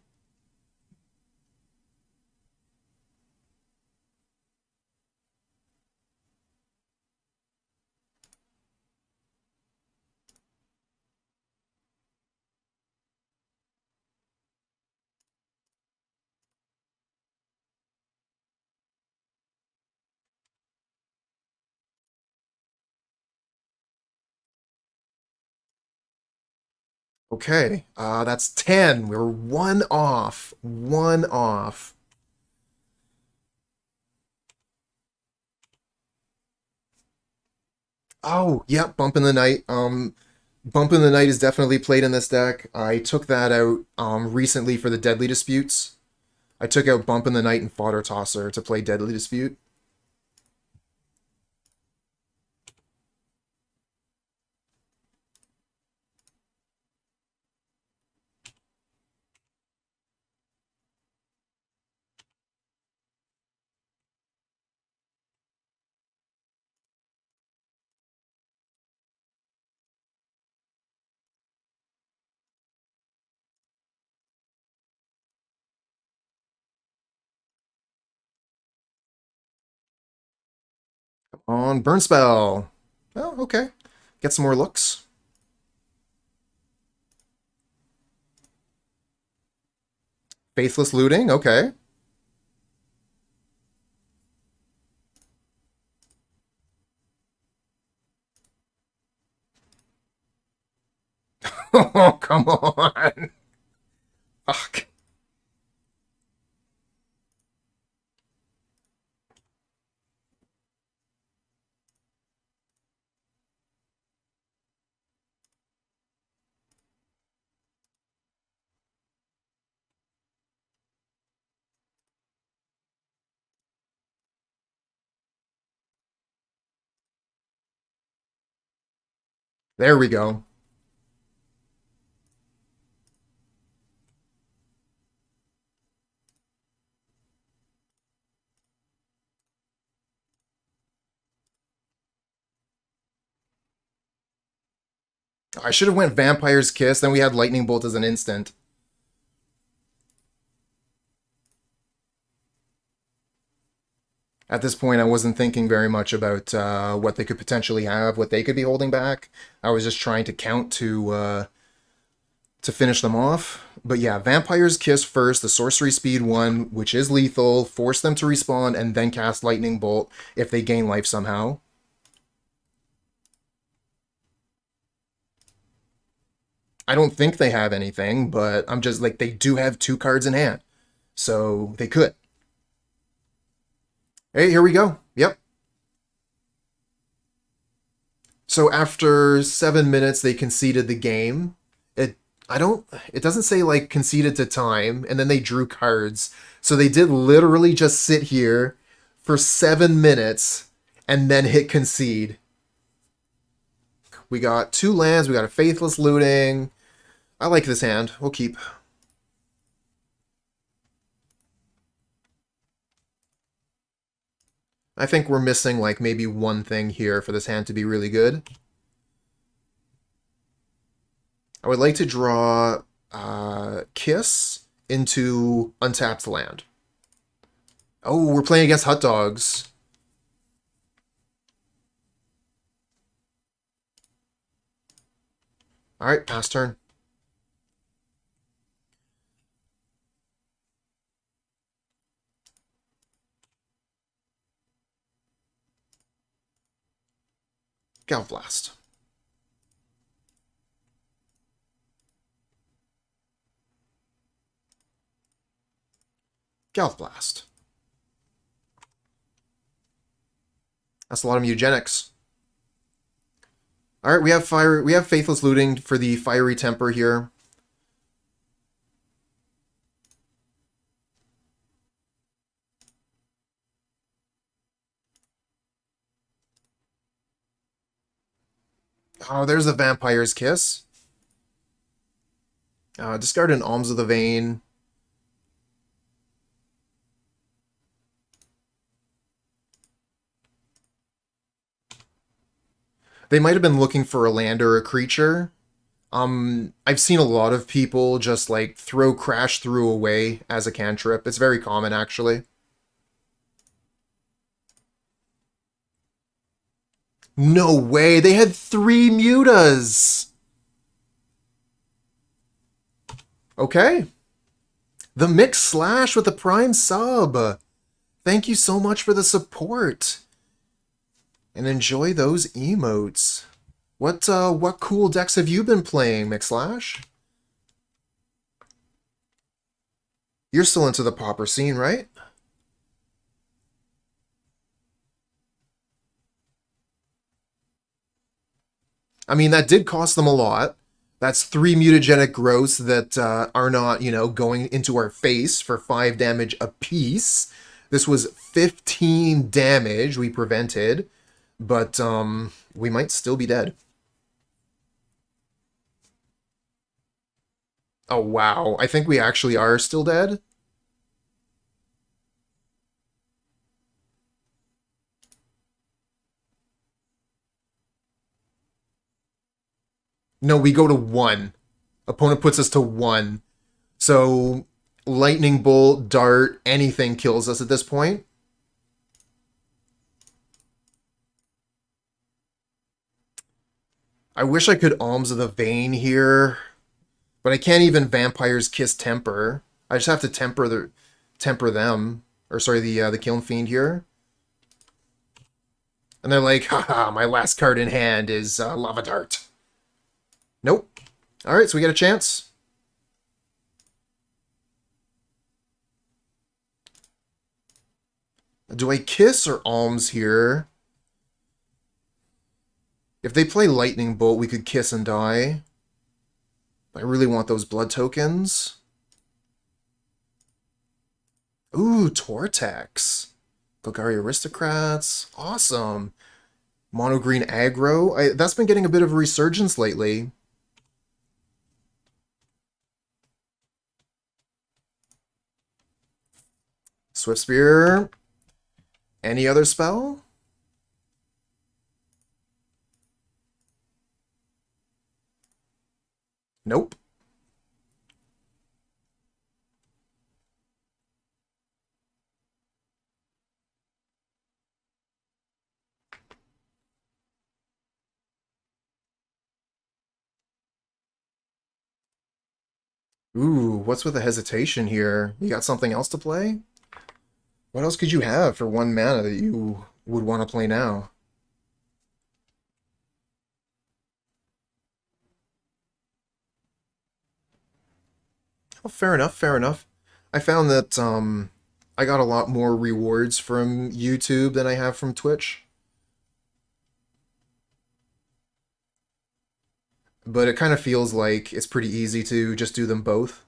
Okay, that's 10. We were one off. One off. Oh, yeah, Bump in the Night. Bump in the Night is definitely played in this deck. I took that out recently for the Deadly Disputes. I took out Bump in the Night and Fodder Tosser to play Deadly Dispute. On Burn Spell. Oh, okay. Get some more looks. Faithless Looting, okay. Oh, come on. Fuck. There we go. I should have went Vampire's Kiss, then we had Lightning Bolt as an instant. At this point, I wasn't thinking very much about what they could potentially have, what they could be holding back. I was just trying to count to finish them off. But yeah, Vampire's Kiss first, the Sorcery Speed one, which is lethal, force them to respawn, and then cast Lightning Bolt if they gain life somehow. I don't think they have anything, but I'm just like, they do have 2 cards in hand. So they could. Hey, here we go. Yep. So after 7 minutes, they conceded the game. It doesn't say like conceded to time, and then they drew cards. So they did literally just sit here for 7 minutes and then hit concede. We got 2 lands, we got a Faithless Looting. I like this hand. We'll keep. I think we're missing like maybe one thing here for this hand to be really good. I would like to draw Kiss into untapped land. Oh, we're playing against Hut Dogs. Alright, pass turn. Galvanic Blast. Galvanic Blast. That's a lot of eugenics. Alright, we have fire. We have Faithless Looting for the Fiery Temper here. Oh, there's the Vampire's Kiss. Discard an Alms of the Vein. They might have been looking for a land or a creature. I've seen a lot of people just like throw Crash Through away as a cantrip. It's very common, actually. No way, they had 3 mutas! Okay. The Mix Slash with the Prime sub. Thank you so much for the support. And enjoy those emotes. What cool decks have you been playing, Mixlash? You're still into the Pauper scene, right? I mean, that did cost them a lot. That's 3 mutagenic growths that are not, you know, going into our face for 5 damage apiece. This was 15 damage we prevented, but we might still be dead. Oh, wow. I think we actually are still dead. No, we go to 1. Opponent puts us to 1. So, lightning bolt, dart, anything kills us at this point. I wish I could Alms of the Vein here, but I can't even Vampire's Kiss Temper. I just have to temper them, or sorry, the Kiln Fiend here. And they're like, haha, my last card in hand is Lava Dart. Nope. Alright, so we get a chance. Do I Kiss or Alms here? If they play Lightning Bolt, we could Kiss and die. I really want those blood tokens. Ooh, Tortex. Golgari Aristocrats. Awesome. Mono green aggro. That's been getting a bit of a resurgence lately. Swiftspear. Any other spell? Nope. Ooh, what's with the hesitation here? You got something else to play? What else could you have for 1 mana that you would want to play now? Oh, fair enough, fair enough. I found that I got a lot more rewards from YouTube than I have from Twitch. But it kind of feels like it's pretty easy to just do them both.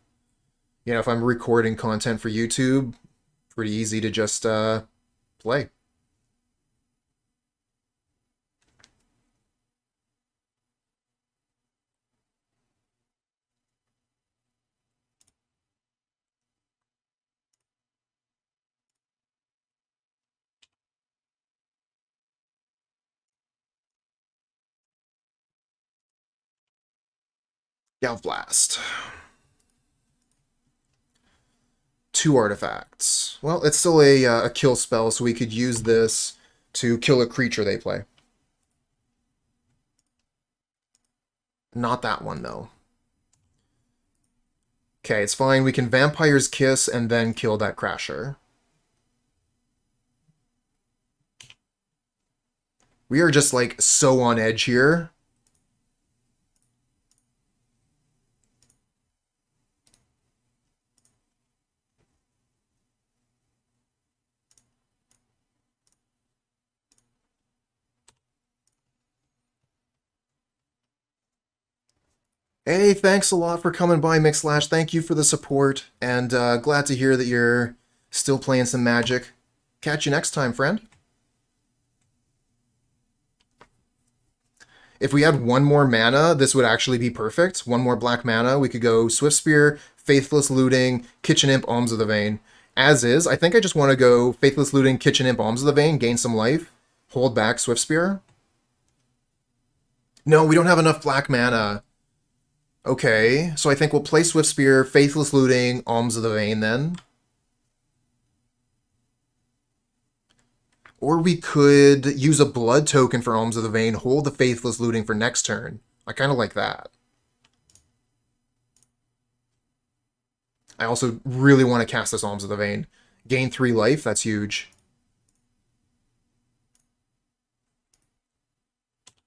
You know, if I'm recording content for YouTube, pretty easy to just play. Galv Blast. 2 artifacts. Well, it's still a kill spell, so we could use this to kill a creature they play. Not that one, though. Okay, it's fine. We can Vampire's Kiss and then kill that Crasher. We are just, like, so on edge here. Hey, thanks a lot for coming by, Mixlash. Thank you for the support, and glad to hear that you're still playing some Magic. Catch you next time, friend. If we had 1 more mana, this would actually be perfect. 1 more black mana, we could go Swiftspear, Faithless Looting, Kitchen Imp, Alms of the Vein. As is, I think I just want to go Faithless Looting, Kitchen Imp, Alms of the Vein, gain some life, hold back Swiftspear. No, we don't have enough black mana. Okay, so I think we'll play Swiftspear, Faithless Looting, Alms of the Vein then. Or we could use a blood token for Alms of the Vein, hold the Faithless Looting for next turn. I kind of like that. I also really want to cast this Alms of the Vein. Gain 3 life, that's huge.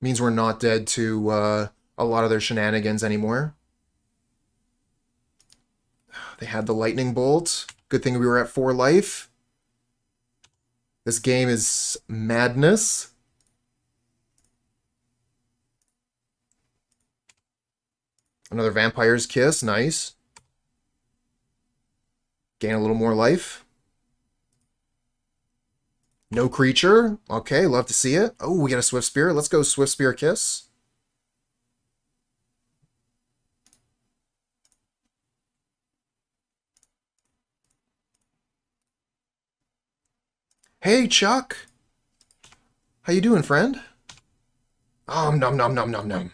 Means we're not dead to a lot of their shenanigans anymore. They had the lightning bolt. Good thing we were at 4 life. This game is madness. Another Vampire's Kiss, nice. Gain a little more life. No creature. Okay, love to see it. Oh, we got a Swiftspear. Let's go Swiftspear Kiss. Hey, Chuck. How you doing, friend? Nom nom nom nom nom.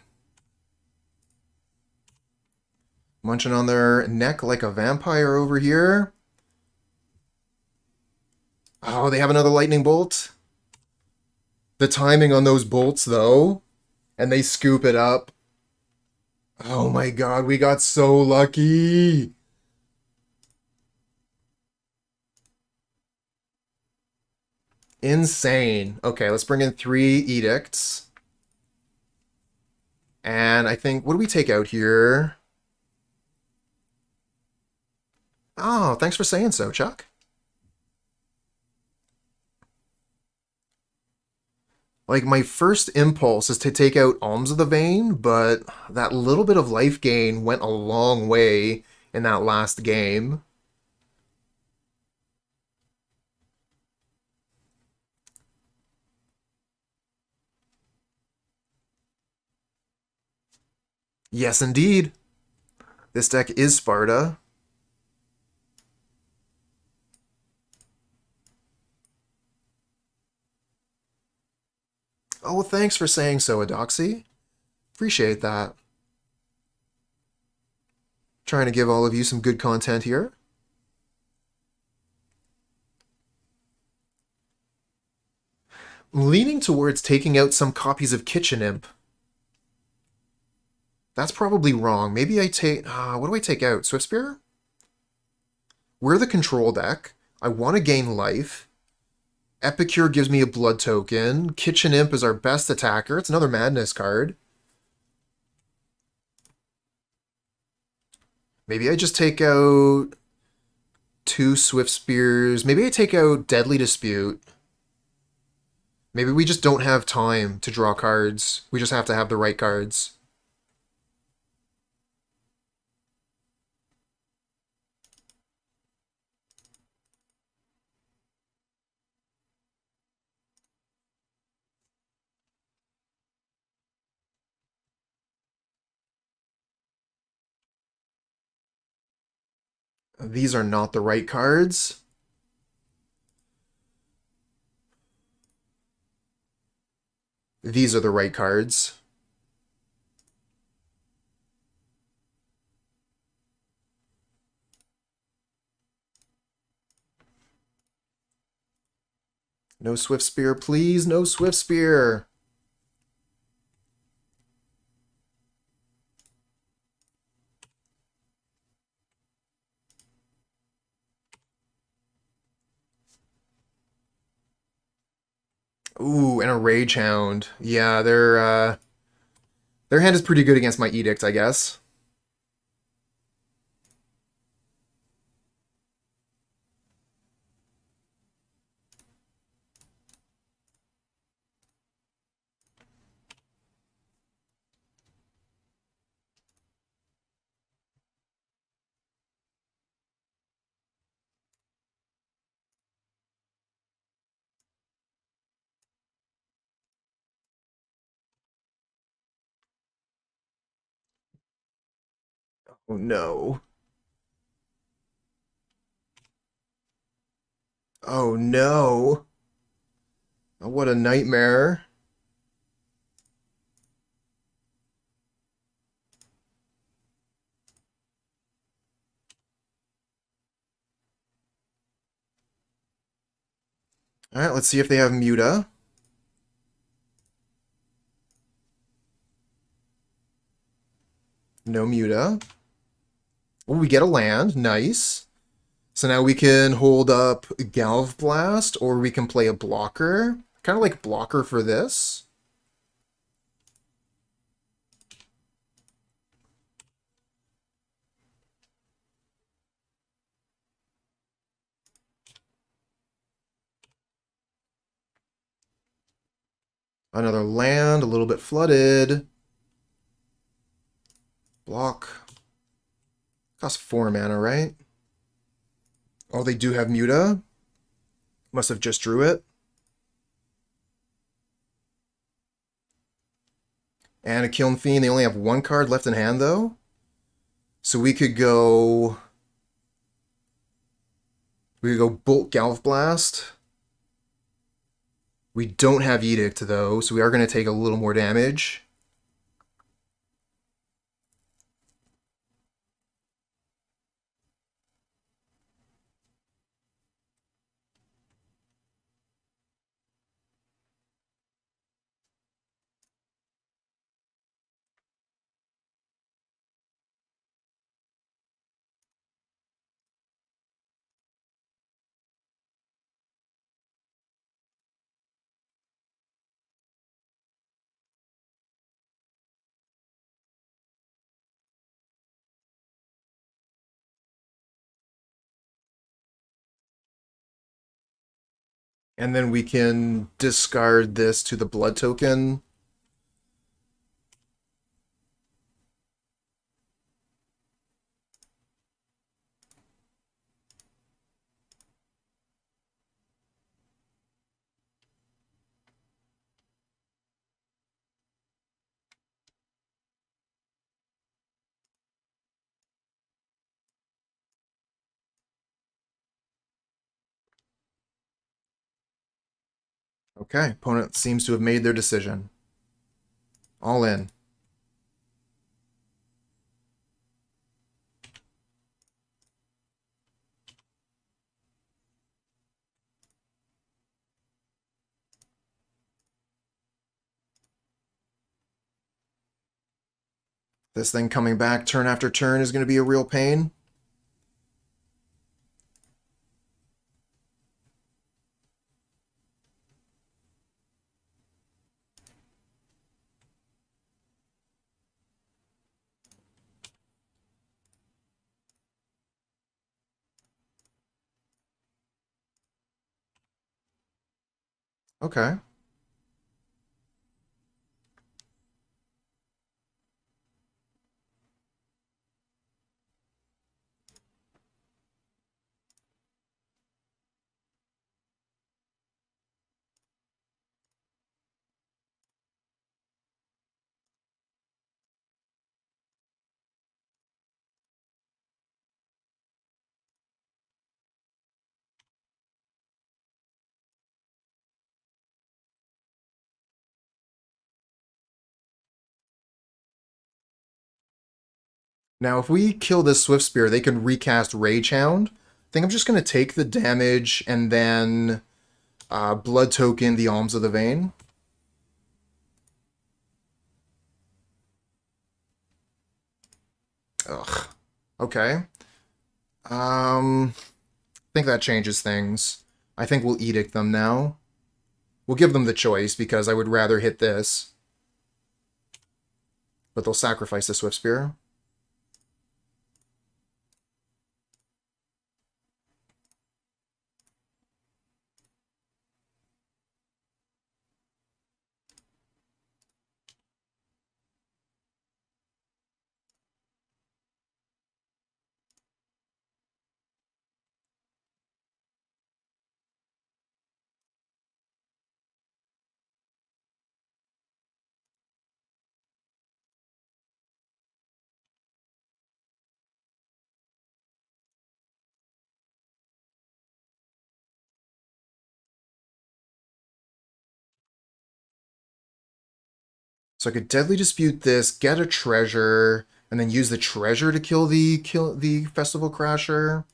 Munching on their neck like a vampire over here. Oh, they have another lightning bolt. The timing on those bolts, though. And they scoop it up. Oh my god, we got so lucky. Insane. Okay, let's bring in 3 edicts. And I think, what do we take out here? Oh, thanks for saying so, Chuck. Like, my first impulse is to take out Alms of the Vein, but that little bit of life gain went a long way in that last game. Yes, indeed. This deck is Sparta. Oh, thanks for saying so, Adoxy. Appreciate that. Trying to give all of you some good content here. Leaning towards taking out some copies of Kitchen Imp. That's probably wrong. Maybe I take... what do I take out? Swiftspear? We're the control deck. I want to gain life. Epicure gives me a blood token. Kitchen Imp is our best attacker. It's another Madness card. Maybe I just take out 2 Swiftspears. Maybe I take out Deadly Dispute. Maybe we just don't have time to draw cards. We just have to have the right cards. These are not the right cards. These are the right cards. No Swiftspear, please. No Swiftspear. Ooh, and a Rage Hound. Yeah, their hand is pretty good against my Edict, I guess. Oh no. Oh no. Oh, what a nightmare. Alright, let's see if they have Muta. No Muta. Oh, we get a land. Nice. So now we can hold up Galv Blast, or we can play a blocker. Kind of like blocker for this. Another land, a little bit flooded. Block. Cost 4 mana, right? Oh, they do have Muta. Must have just drew it. And a Kiln Fiend. They only have 1 card left in hand, though. So we could go... We could go Bolt Galv Blast. We don't have Edict, though, so we are going to take a little more damage. And then we can discard this to the blood token. Okay, opponent seems to have made their decision. All in. This thing coming back turn after turn is going to be a real pain. Okay. Now, if we kill this Swiftspear, they can recast Rage Hound. I think I'm just going to take the damage and then blood token the Alms of the Vein. Ugh. Okay. I think that changes things. I think we'll Edict them now. We'll give them the choice because I would rather hit this. But they'll sacrifice the Swiftspear. So I could Deadly Dispute this, get a treasure, and then use the treasure to kill the Festival Crasher.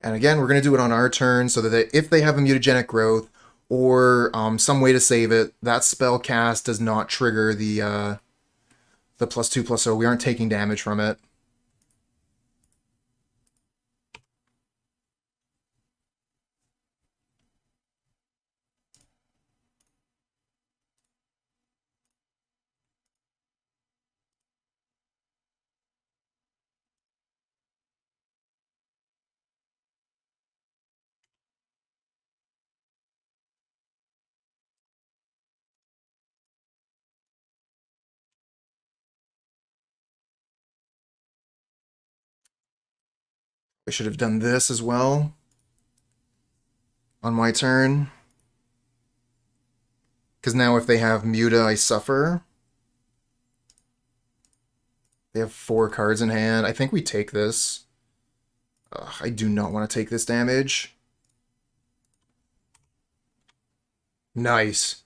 And again, we're going to do it on our turn so that if they have a mutagenic growth or some way to save it, that spell cast does not trigger the +2/+0. We aren't taking damage from it. I should have done this as well on my turn. Because now if they have Muta, I suffer. They have 4 cards in hand. I think we take this. Ugh, I do not want to take this damage. Nice.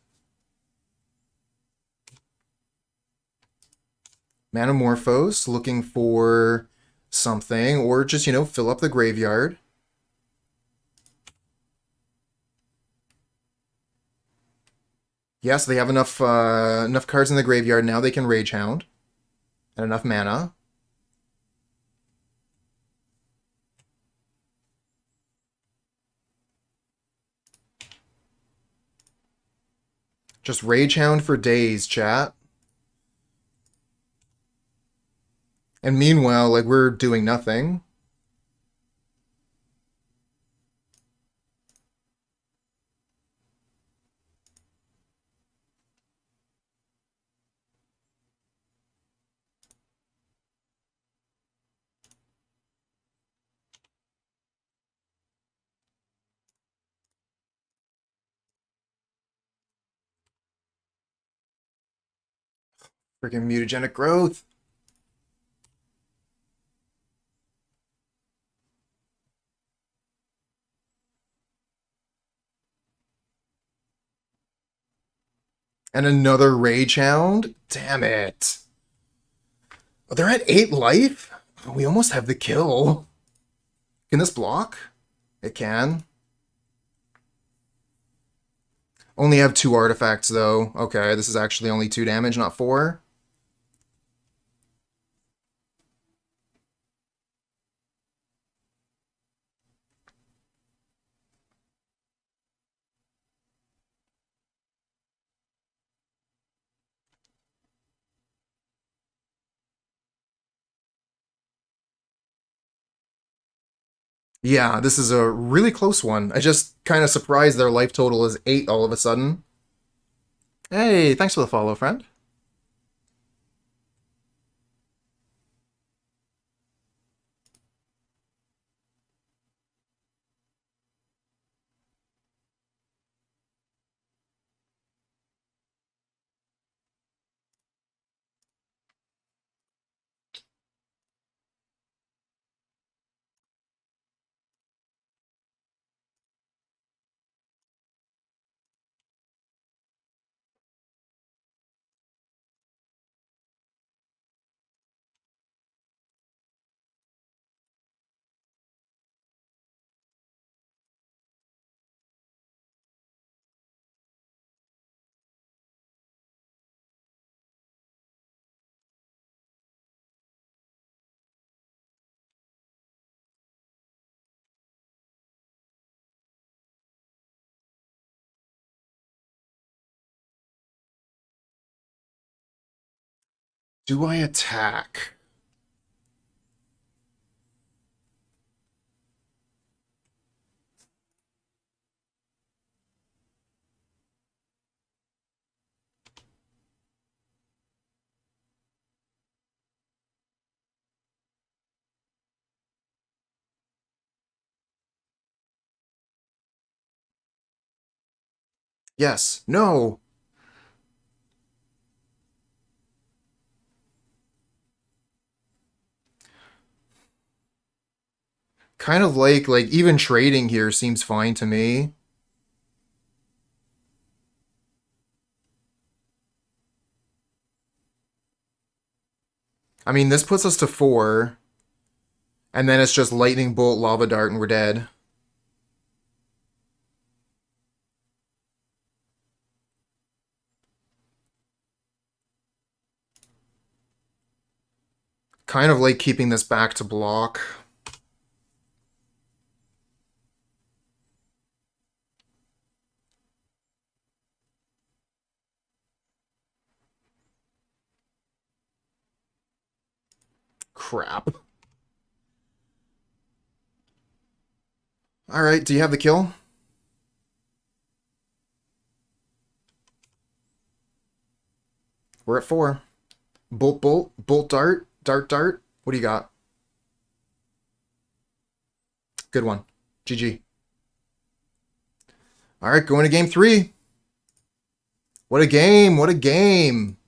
Manamorphose, looking for something, or just, fill up the graveyard. Yes, they have enough cards in the graveyard now. They can Rage Hound. And enough mana. Just Rage Hound for days, chat. And meanwhile, like, we're doing nothing. Freaking mutagenic growth. And another Rage Hound? Damn it. Oh, they're at 8 life? Oh, we almost have the kill. Can this block? It can. Only have 2 artifacts, though. Okay, this is actually only 2 damage, not 4. Yeah, this is a really close one. I just kind of surprised their life total is 8 all of a sudden. Hey, thanks for the follow, friend. Do I attack? Yes. No. Kind of like even trading here seems fine to me. I mean, this puts us to 4. And then it's just Lightning Bolt, Lava Dart, and we're dead. Kind of like keeping this back to block. Crap. Alright, do you have the kill? We're at 4. Bolt, bolt, bolt, dart, dart, dart. What do you got? Good one. GG. Alright, going to game 3. What a game! What a game!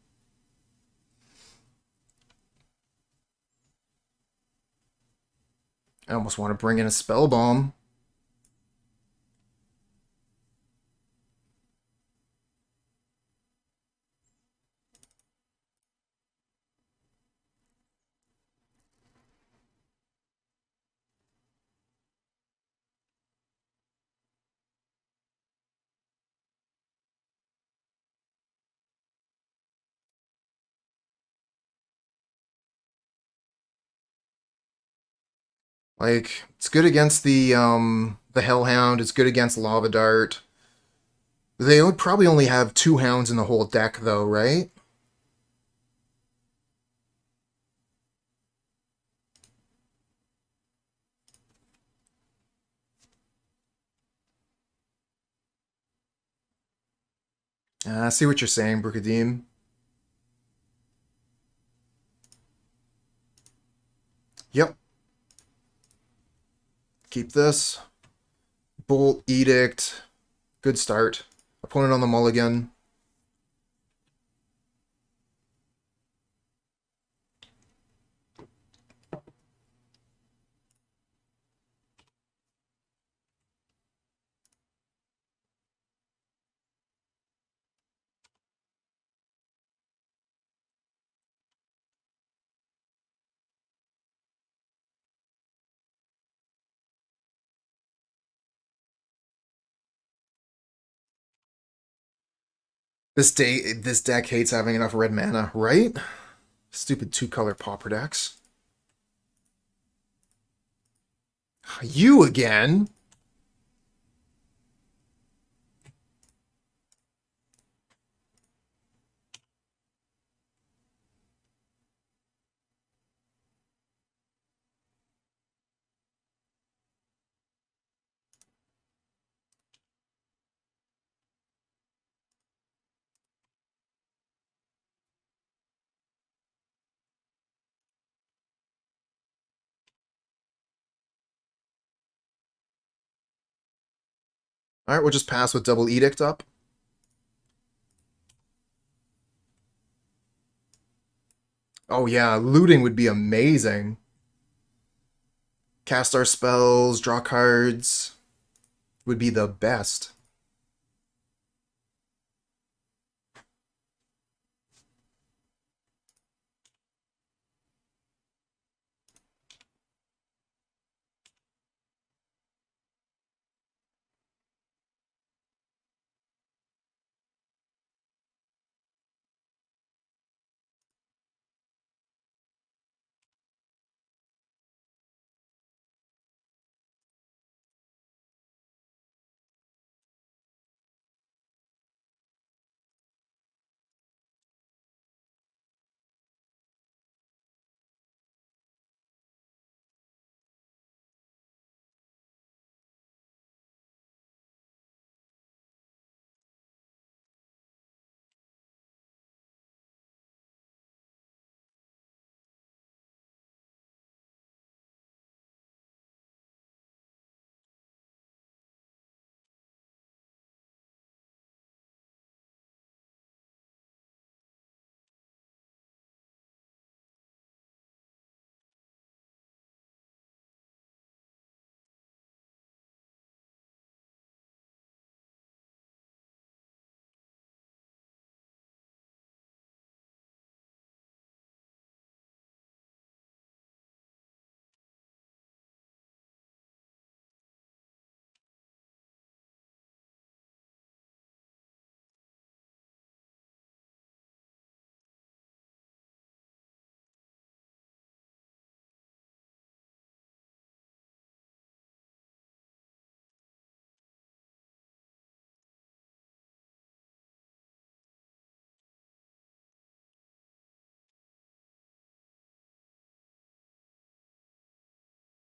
I almost want to bring in a Spellbomb. Like, it's good against the Hellhound, it's good against Lava Dart. They would probably only have 2 hounds in the whole deck though, right? I see what you're saying, Brukadim. Yep. Keep this. Bolt, Edict. Good start. Opponent on the mulligan. This deck hates having enough red mana, right? Stupid 2-color Pauper decks. You again? Alright, we'll just pass with double Edict up. Oh yeah, looting would be amazing. Cast our spells, draw cards. Would be the best.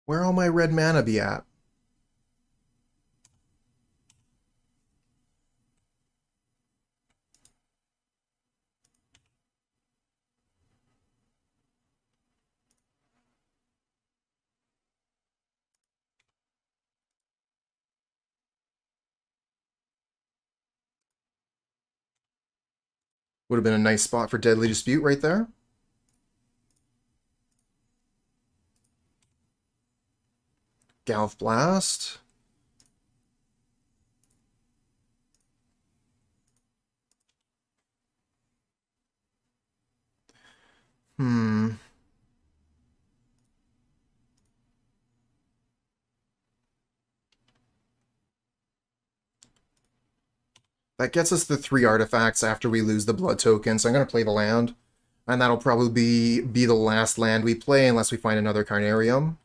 Where all my red mana be at? Would have been a nice spot for Deadly Dispute right there. Galv Blast. Hmm. That gets us the 3 artifacts after we lose the blood token, so I'm going to play the land. And that'll probably be the last land we play unless we find another Carnarium.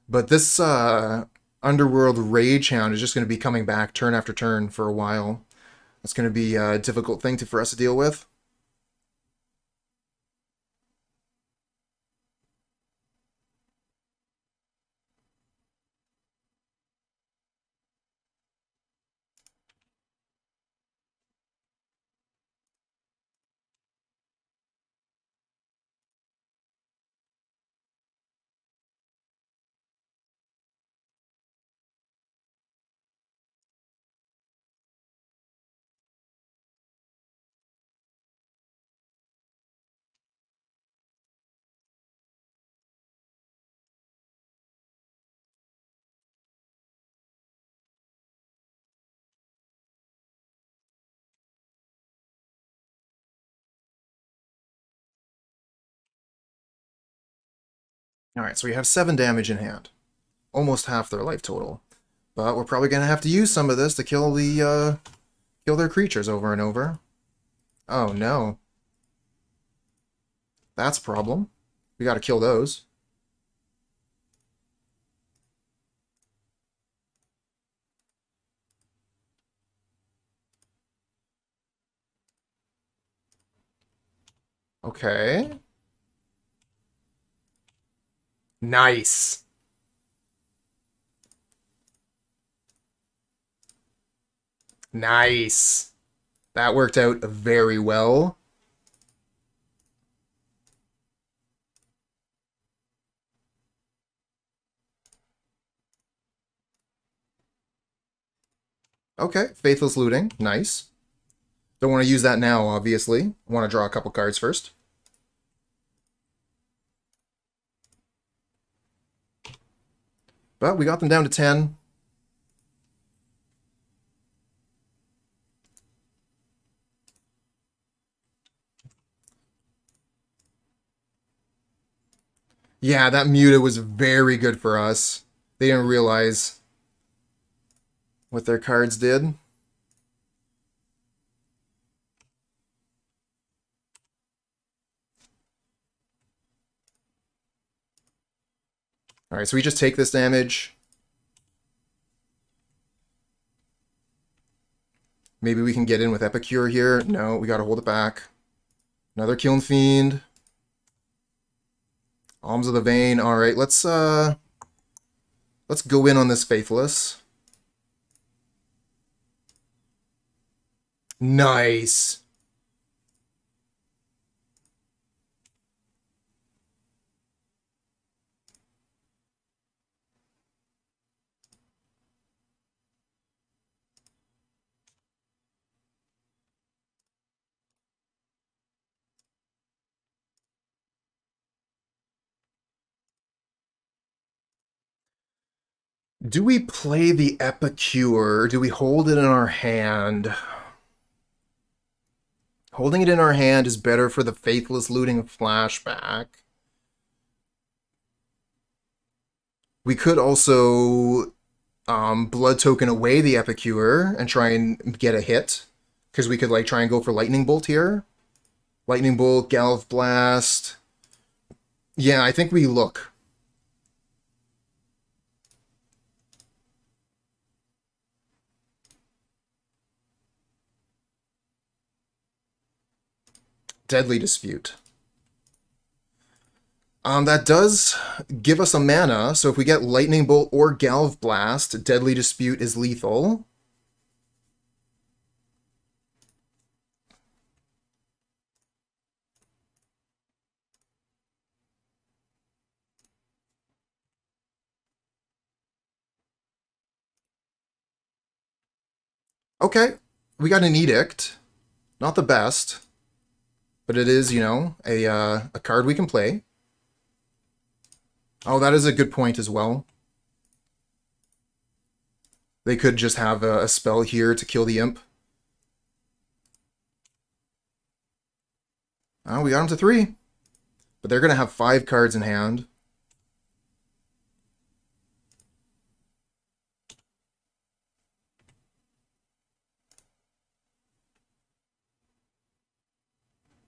But this Underworld Rage Hound is just going to be coming back turn after turn for a while. It's going to be a difficult thing for us to deal with. Alright, so we have 7 damage in hand. Almost half their life total. But we're probably going to have to use some of this to kill their creatures over and over. Oh no. That's a problem. We got to kill those. Okay. Nice. Nice. That worked out very well. Okay, Faithless Looting. Nice. Don't want to use that now, obviously. I want to draw a couple cards first. But we got them down to 10. Yeah, that Muta was very good for us. They didn't realize what their cards did. Alright, so we just take this damage. Maybe we can get in with Epicure here. No, we gotta hold it back. Another Kiln Fiend. Alms of the Vein. Alright, let's go in on this Faithless. Nice. Do we play the Epicure, or do we hold it in our hand? Holding it in our hand is better for the Faithless Looting flashback. We could also blood token away the Epicure and try and get a hit. Because we could like try and go for Lightning Bolt here. Lightning Bolt, Galv Blast. Yeah, I think we look. Deadly Dispute. That does give us a mana, so if we get Lightning Bolt or Galv Blast, Deadly Dispute is lethal. Okay, we got an Edict. Not the best, but it is, you know, a card we can play. Oh, that is a good point as well. They could just have a spell here to kill the Imp. Oh, we got him to 3. But they're going to have 5 cards in hand.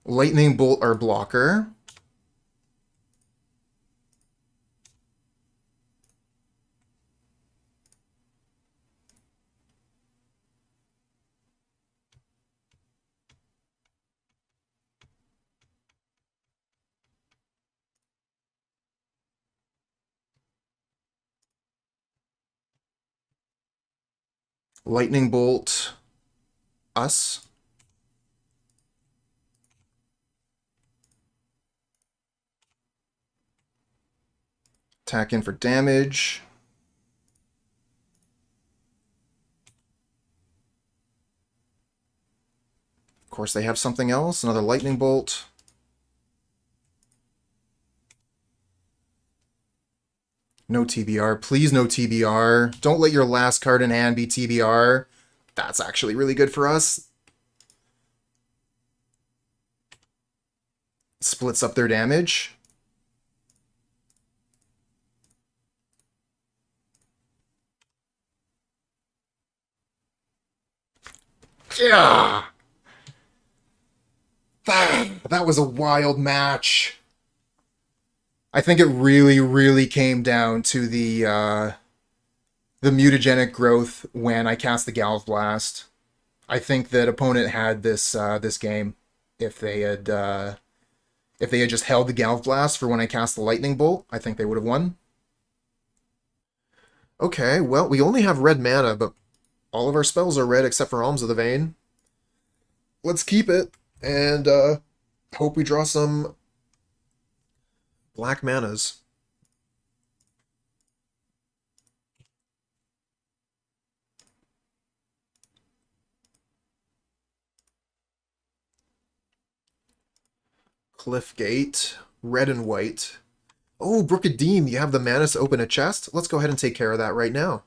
Lightning Bolt our blocker. Lightning Bolt us. Attack in for damage. Of course, they have something else. Another Lightning Bolt. No TBR. Please no TBR. Don't let your last card in hand be TBR. That's actually really good for us. Splits up their damage. Yeah! That was a wild match. I think it really, really came down to the mutagenic growth when I cast the Galv Blast. I think that opponent had this this game if they had just held the Galv Blast for when I cast the Lightning Bolt. I think they would have won. Okay, well, we only have red mana, but all of our spells are red except for Alms of the Vein. Let's keep it and hope we draw some black manas. Cliffgate, red and white. Oh, Brookadeem, you have the mana to open a chest? Let's go ahead and take care of that right now.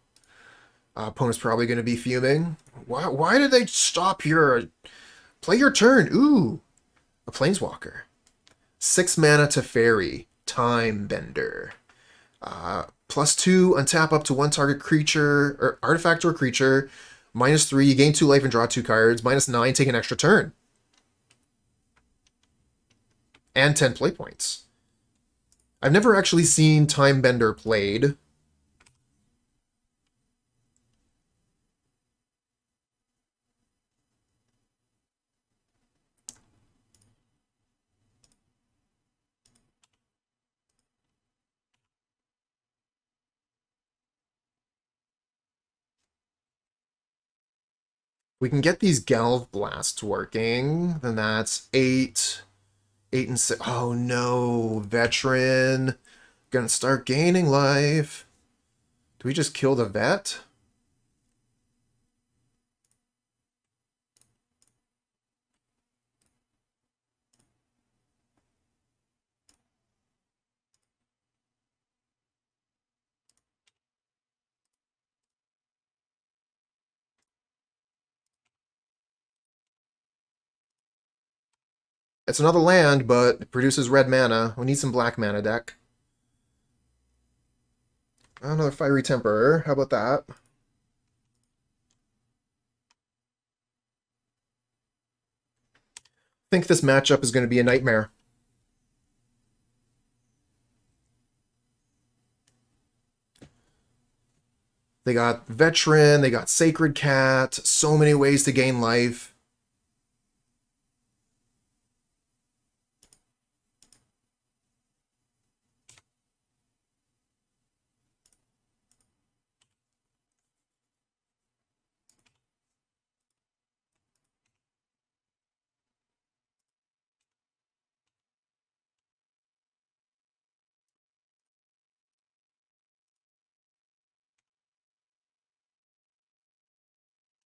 Opponent's probably going to be fuming. Why did they stop here? Play your turn. Ooh, a Planeswalker. 6 mana to Fairy. Time Bender. +2, untap up to 1 target creature, or artifact or creature. -3, you gain 2 life and draw 2 cards. -9, take an extra turn. And 10 play points. I've never actually seen Time Bender played. We can get these Galv Blasts working, then that's 8. 8 and 6. Oh no, Veteran. Gonna start gaining life. Do we just kill the vet? It's another land, but it produces red mana. We need some black mana deck. Another Fiery Temper. How about that? I think this matchup is going to be a nightmare. They got Veteran, they got Sacred Cat, so many ways to gain life.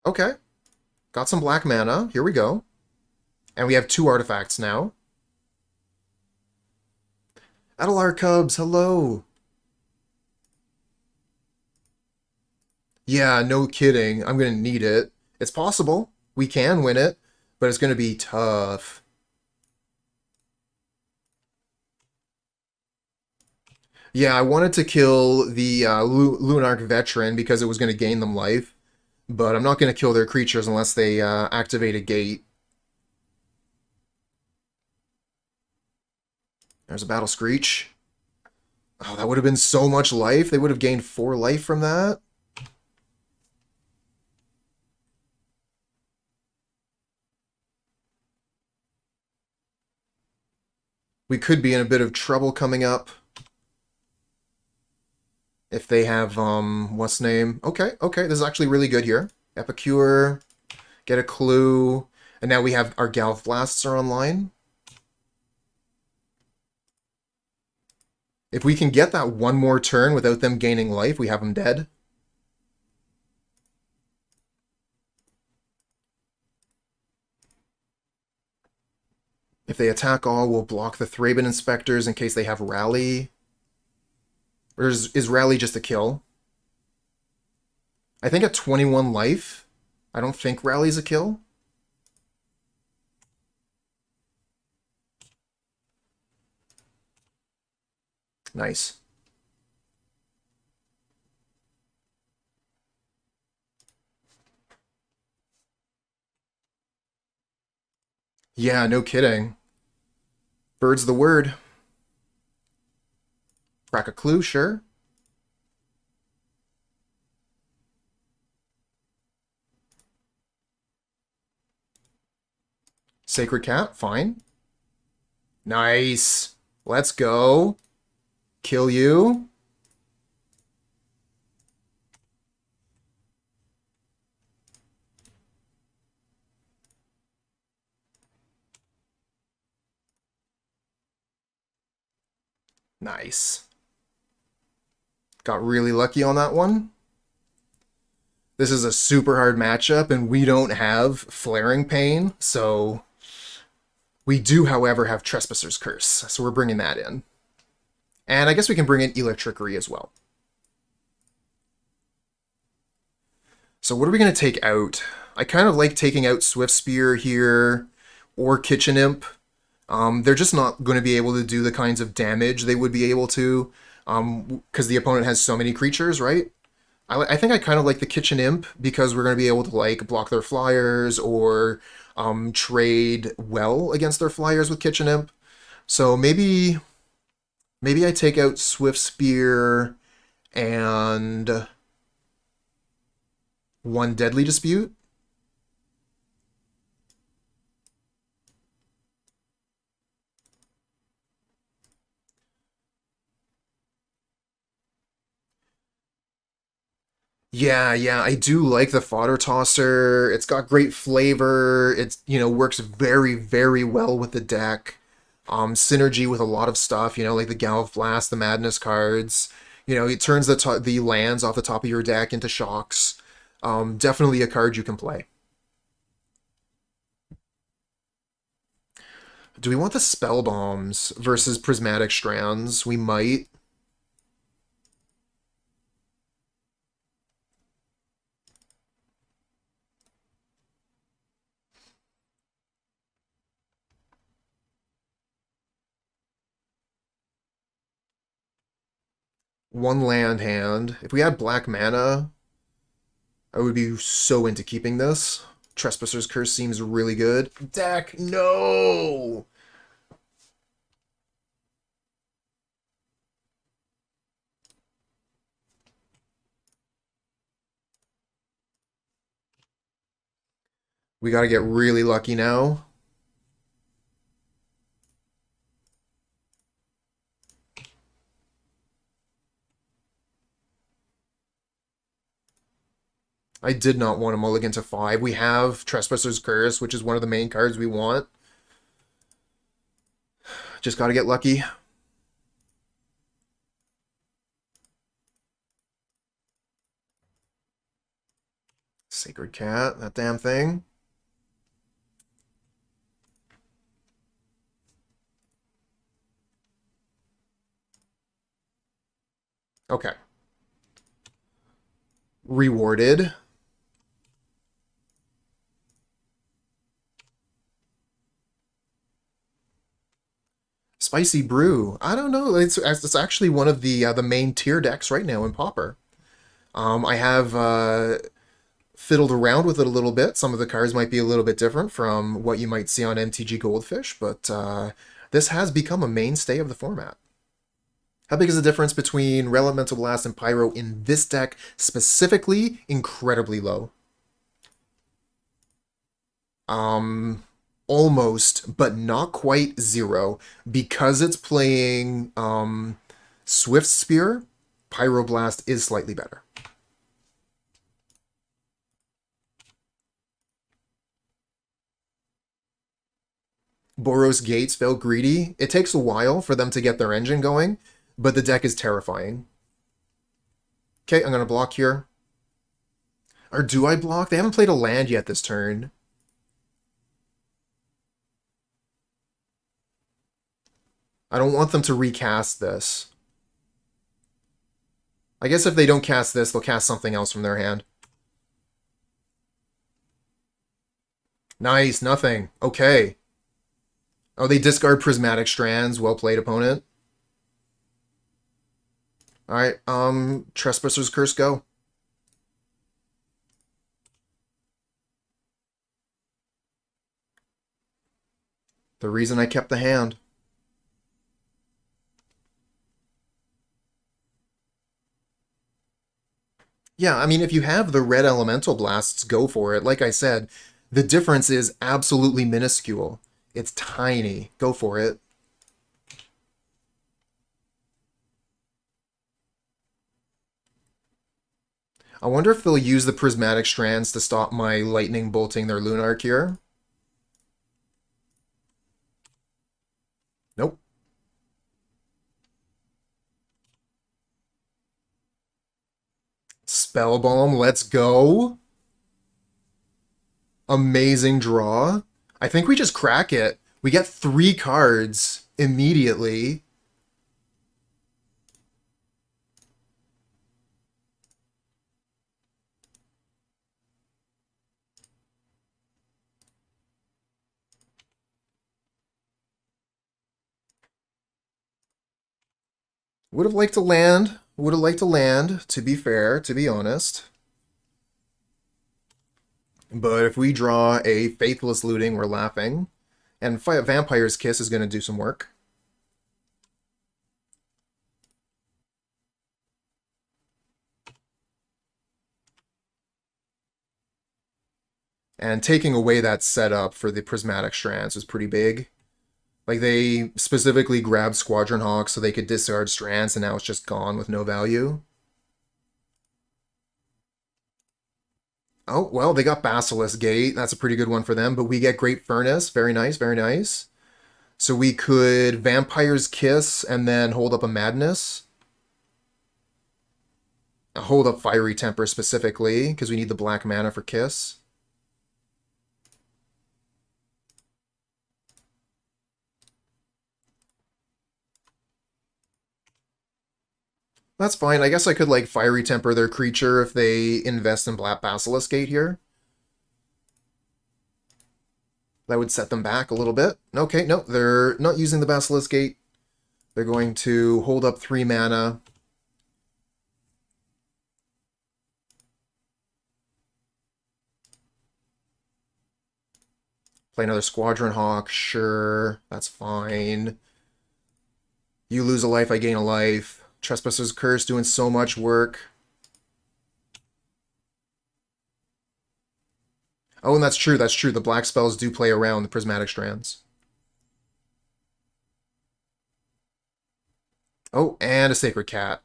Okay. Got some black mana. Here we go. And we have 2 artifacts now. Adelar Cubs, hello! Yeah, no kidding. I'm gonna need it. It's possible. We can win it, but it's gonna be tough. Yeah, I wanted to kill the Lunarch Veteran because it was going to gain them life, but I'm not going to kill their creatures unless they activate a gate. There's a Battle Screech. Oh, that would have been so much life. They would have gained 4 life from that. We could be in a bit of trouble coming up. If they have, what's name? Okay, okay, this is actually really good here. Epicure, get a clue, and now we have our Galv Blasts are online. If we can get that one more turn without them gaining life, we have them dead. If they attack all, we'll block the Thraben Inspectors in case they have Rally. Or is Rally just a kill? I think at 21 life, I don't think Rally's a kill. Nice. Yeah, no kidding. Bird's the word. Crack a clue, sure. Sacred Cat, fine. Nice. Let's go. Kill you. Nice. Got really lucky on that one. This is a super hard matchup, and we don't have Flaring Pain, so we do, however, have Trespasser's Curse, so we're bringing that in. And I guess we can bring in Electrickery as well. So what are we going to take out? I kind of like taking out Swiftspear here, or Kitchen Imp. They're just not going to be able to do the kinds of damage they would be able to, because the opponent has so many creatures, right? I think I kind of like the Kitchen Imp because we're going to be able to like block their flyers or trade well against their flyers with Kitchen Imp. So maybe I take out Swiftspear and 1 Deadly Dispute. Yeah, I do like the Fodder Tosser. It's got great flavor. It's, works very, very well with the deck. Synergy with a lot of stuff, like the Galv Blast, the Madness cards. It turns the lands off the top of your deck into shocks. Definitely a card you can play. Do we want the Spell Bombs versus Prismatic Strands? We might. One land hand. If we had black mana, I would be so into keeping this. Trespasser's Curse seems really good. Deck, no! We gotta get really lucky now. I did not want a mulligan to 5. We have Trespasser's Curse, which is one of the main cards we want. Just gotta get lucky. Sacred Cat, that damn thing. Okay. Rewarded. Spicy Brew. I don't know. It's actually one of the main tier decks right now in Pauper. I have fiddled around with it a little bit. Some of the cards might be a little bit different from what you might see on MTG Goldfish, but this has become a mainstay of the format. How big is the difference between Elemental Blast and Pyro in this deck specifically? Incredibly low. Almost, but not quite zero. Because it's playing Swiftspear, Pyroblast is slightly better. Boros Gates felt greedy. It takes a while for them to get their engine going, but the deck is terrifying. Okay, I'm going to block here. Or do I block? They haven't played a land yet this turn. I don't want them to recast this. I guess if they don't cast this, they'll cast something else from their hand. Nice, nothing. Okay. Oh, they discard Prismatic Strands. Well played, opponent. Alright, Trespasser's Curse, go. The reason I kept the hand. Yeah, I mean, if you have the red Elemental Blasts, go for it. Like I said, the difference is absolutely minuscule. It's tiny. Go for it. I wonder if they'll use the Prismatic Strands to stop my Lightning bolting their Lunark here. Nope. Spellbomb, let's go. Amazing draw. I think we just crack it. We get 3 cards immediately. Would have liked to land. Would have liked to land, to be fair, to be honest. But if we draw a Faithless Looting, we're laughing. And Vampire's Kiss is going to do some work. And taking away that setup for the Prismatic Strands is pretty big. Like, they specifically grabbed Squadron Hawk so they could discard Strands, and now it's just gone with no value. Oh, well, they got Basilisk Gate. That's a pretty good one for them, but we get Great Furnace. Very nice, very nice. So we could Vampire's Kiss and then hold up a Madness. Hold up Fiery Temper specifically, because we need the black mana for Kiss. That's fine. I guess I could, like, Fiery Temper their creature if they invest in Black Basilisk Gate here. That would set them back a little bit. Okay, no, they're not using the Basilisk Gate. They're going to hold up 3 mana. Play another Squadron Hawk. Sure, that's fine. You lose a life, I gain a life. Trespasser's Curse doing so much work. Oh, and that's true, that's true. The black spells do play around the Prismatic Strands. Oh, and a Sacred Cat.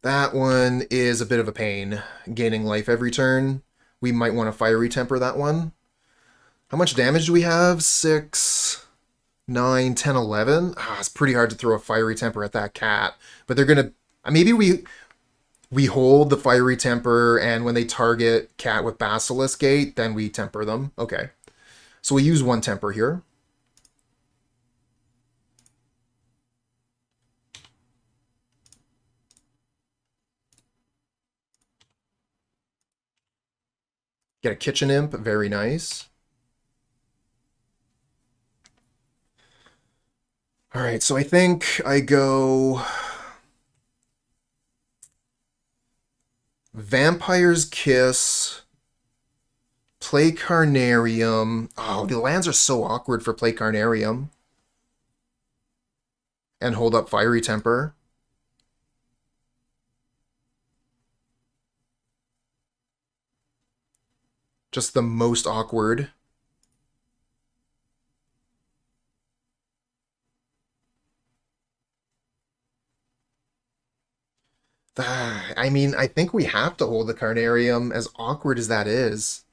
That one is a bit of a pain. Gaining life every turn. We might want to Fiery Temper that one. How much damage do we have? 6... 9, 10, 11. Ah, it's pretty hard to throw a Fiery Temper at that cat. But they're going to... Maybe we... We hold the Fiery Temper, and when they target cat with Basilisk Gate, then we temper them. Okay. So we use 1 temper here. Get a Kitchen Imp, very nice. Alright, so I think I go Vampire's Kiss, play Carnarium. Oh, the lands are so awkward for play Carnarium. And hold up Fiery Temper. Just the most awkward. I mean, I think we have to hold the Carnarium, as awkward as that is.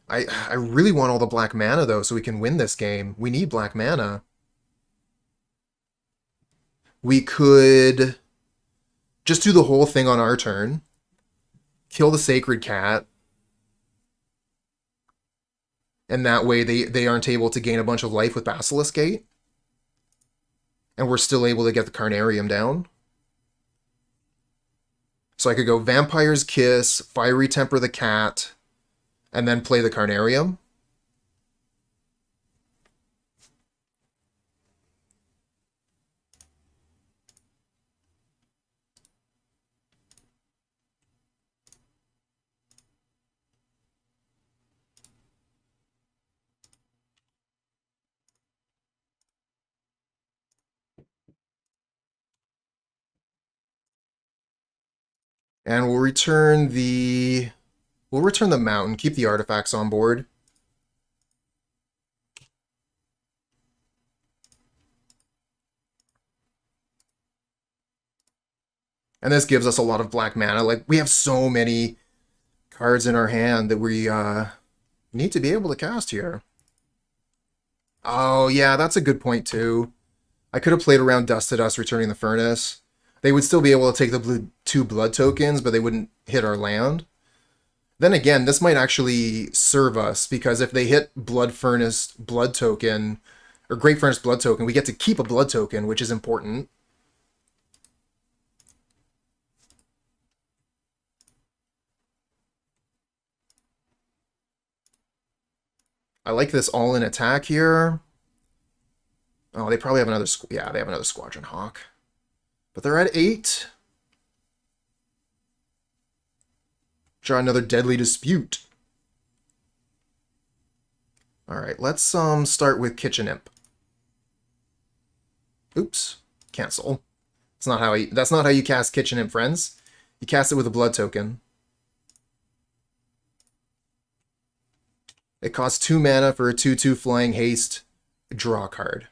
I really want all the black mana, though, so we can win this game. We need black mana. We could just do the whole thing on our turn. Kill the Sacred Cat. And that way they aren't able to gain a bunch of life with Basilisk Gate. And we're still able to get the Carnarium down. So I could go Vampire's Kiss, Fiery Temper the Cat, and then play the Carnarium. And we'll return the mountain, keep the artifacts on board. And this gives us a lot of black mana. Like, we have so many cards in our hand that we need to be able to cast here. Oh, yeah, that's a good point, too. I could have played around Dust to Dust, returning the Furnace. They would still be able to take the 2 blood tokens, but they wouldn't hit our land. Then again, this might actually serve us, because if they hit Blood Furnace blood token, or Great Furnace blood token, we get to keep a blood token, which is important. I like this all-in attack here. Oh, they probably have another... Yeah, they have another Squadron Hawk. But they're at 8. Draw another Deadly Dispute. Alright, let's start with Kitchen Imp. Oops. Cancel. That's not how you cast Kitchen Imp, friends. You cast it with a blood token. It costs 2 mana for a 2/2 flying haste. Draw a card.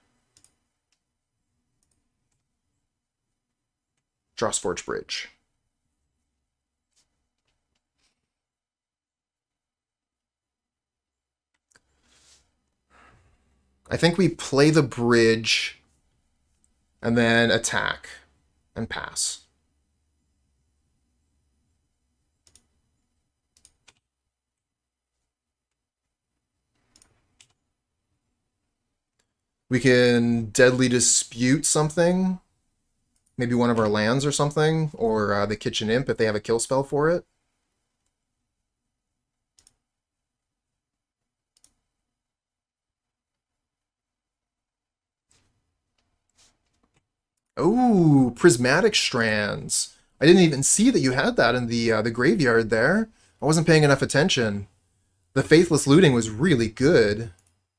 Drossforge Bridge. I think we play the bridge and then attack and pass. We can Deadly Dispute something. Maybe one of our lands or something. Or the Kitchen Imp if they have a kill spell for it. Oh, Prismatic Strands. I didn't even see that you had that in the graveyard there. I wasn't paying enough attention. The Faithless Looting was really good.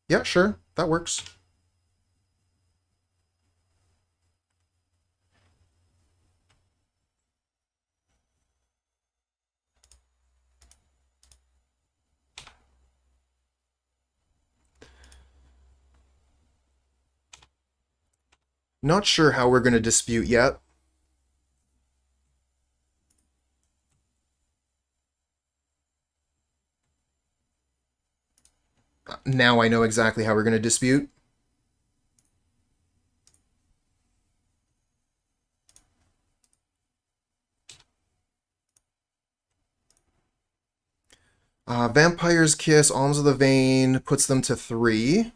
Yeah, sure. That works. Not sure how we're going to dispute yet. Now I know exactly how we're going to dispute. Vampire's Kiss, Alms of the Vein puts them to 3.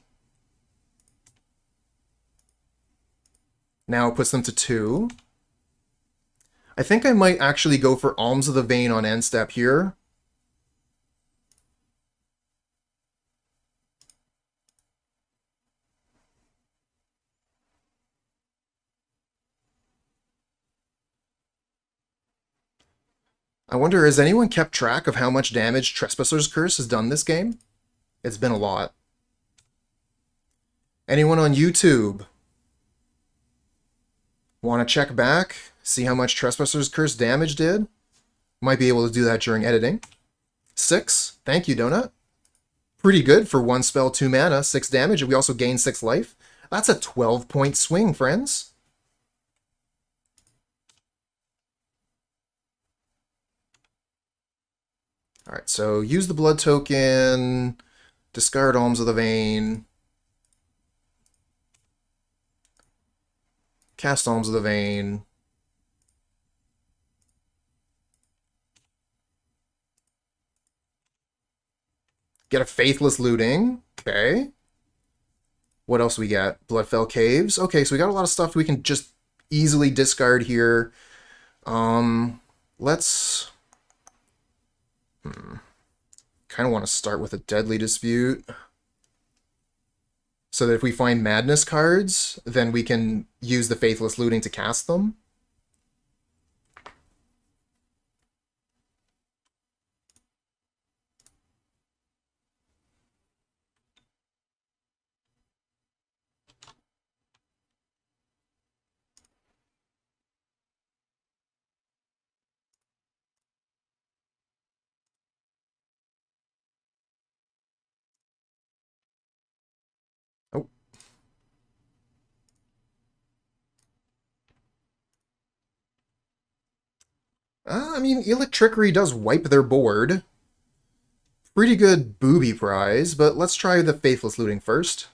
Now it puts them to 2. I think I might actually go for Alms of the Vein on end step here. I wonder, has anyone kept track of how much damage Trespasser's Curse has done this game? It's been a lot. Anyone on YouTube want to check back? See how much Trespasser's Curse damage did? Might be able to do that during editing. 6. Thank you, Donut. Pretty good for 1 spell, 2 mana, 6 damage, and we also gain 6 life. That's a 12-point swing, friends. Alright, so use the blood token, discard Alms of the Vein, cast Alms of the Vein, get a Faithless Looting, okay. What else we got? Bloodfell Caves. Okay, so we got a lot of stuff we can just easily discard here. Let's... kind of want to start with a Deadly Dispute. So that if we find Madness cards, then we can use the Faithless Looting to cast them. Oh. I mean, Electrickery does wipe their board. Pretty good booby prize, but let's try the Faithless Looting first.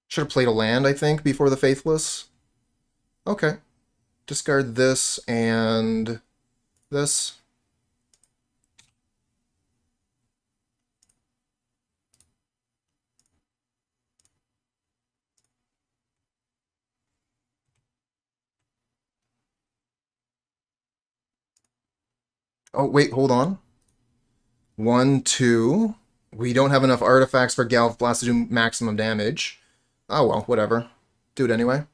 Should have played a land, I think, before the Faithless. Okay. Discard this and this. Oh, wait, hold on. 1, 2. We don't have enough artifacts for Galvanic Blast to do maximum damage. Oh well, whatever. Do it anyway.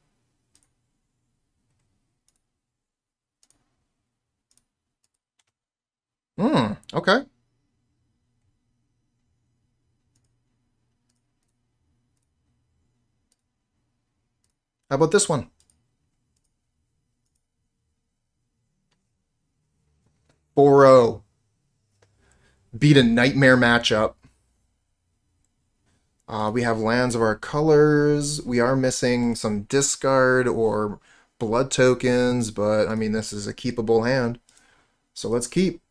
Okay. How about this one? 4-0. Beat a nightmare matchup. We have lands of our colors. We are missing some discard or blood tokens, but I mean, this is a keepable hand. So let's keep.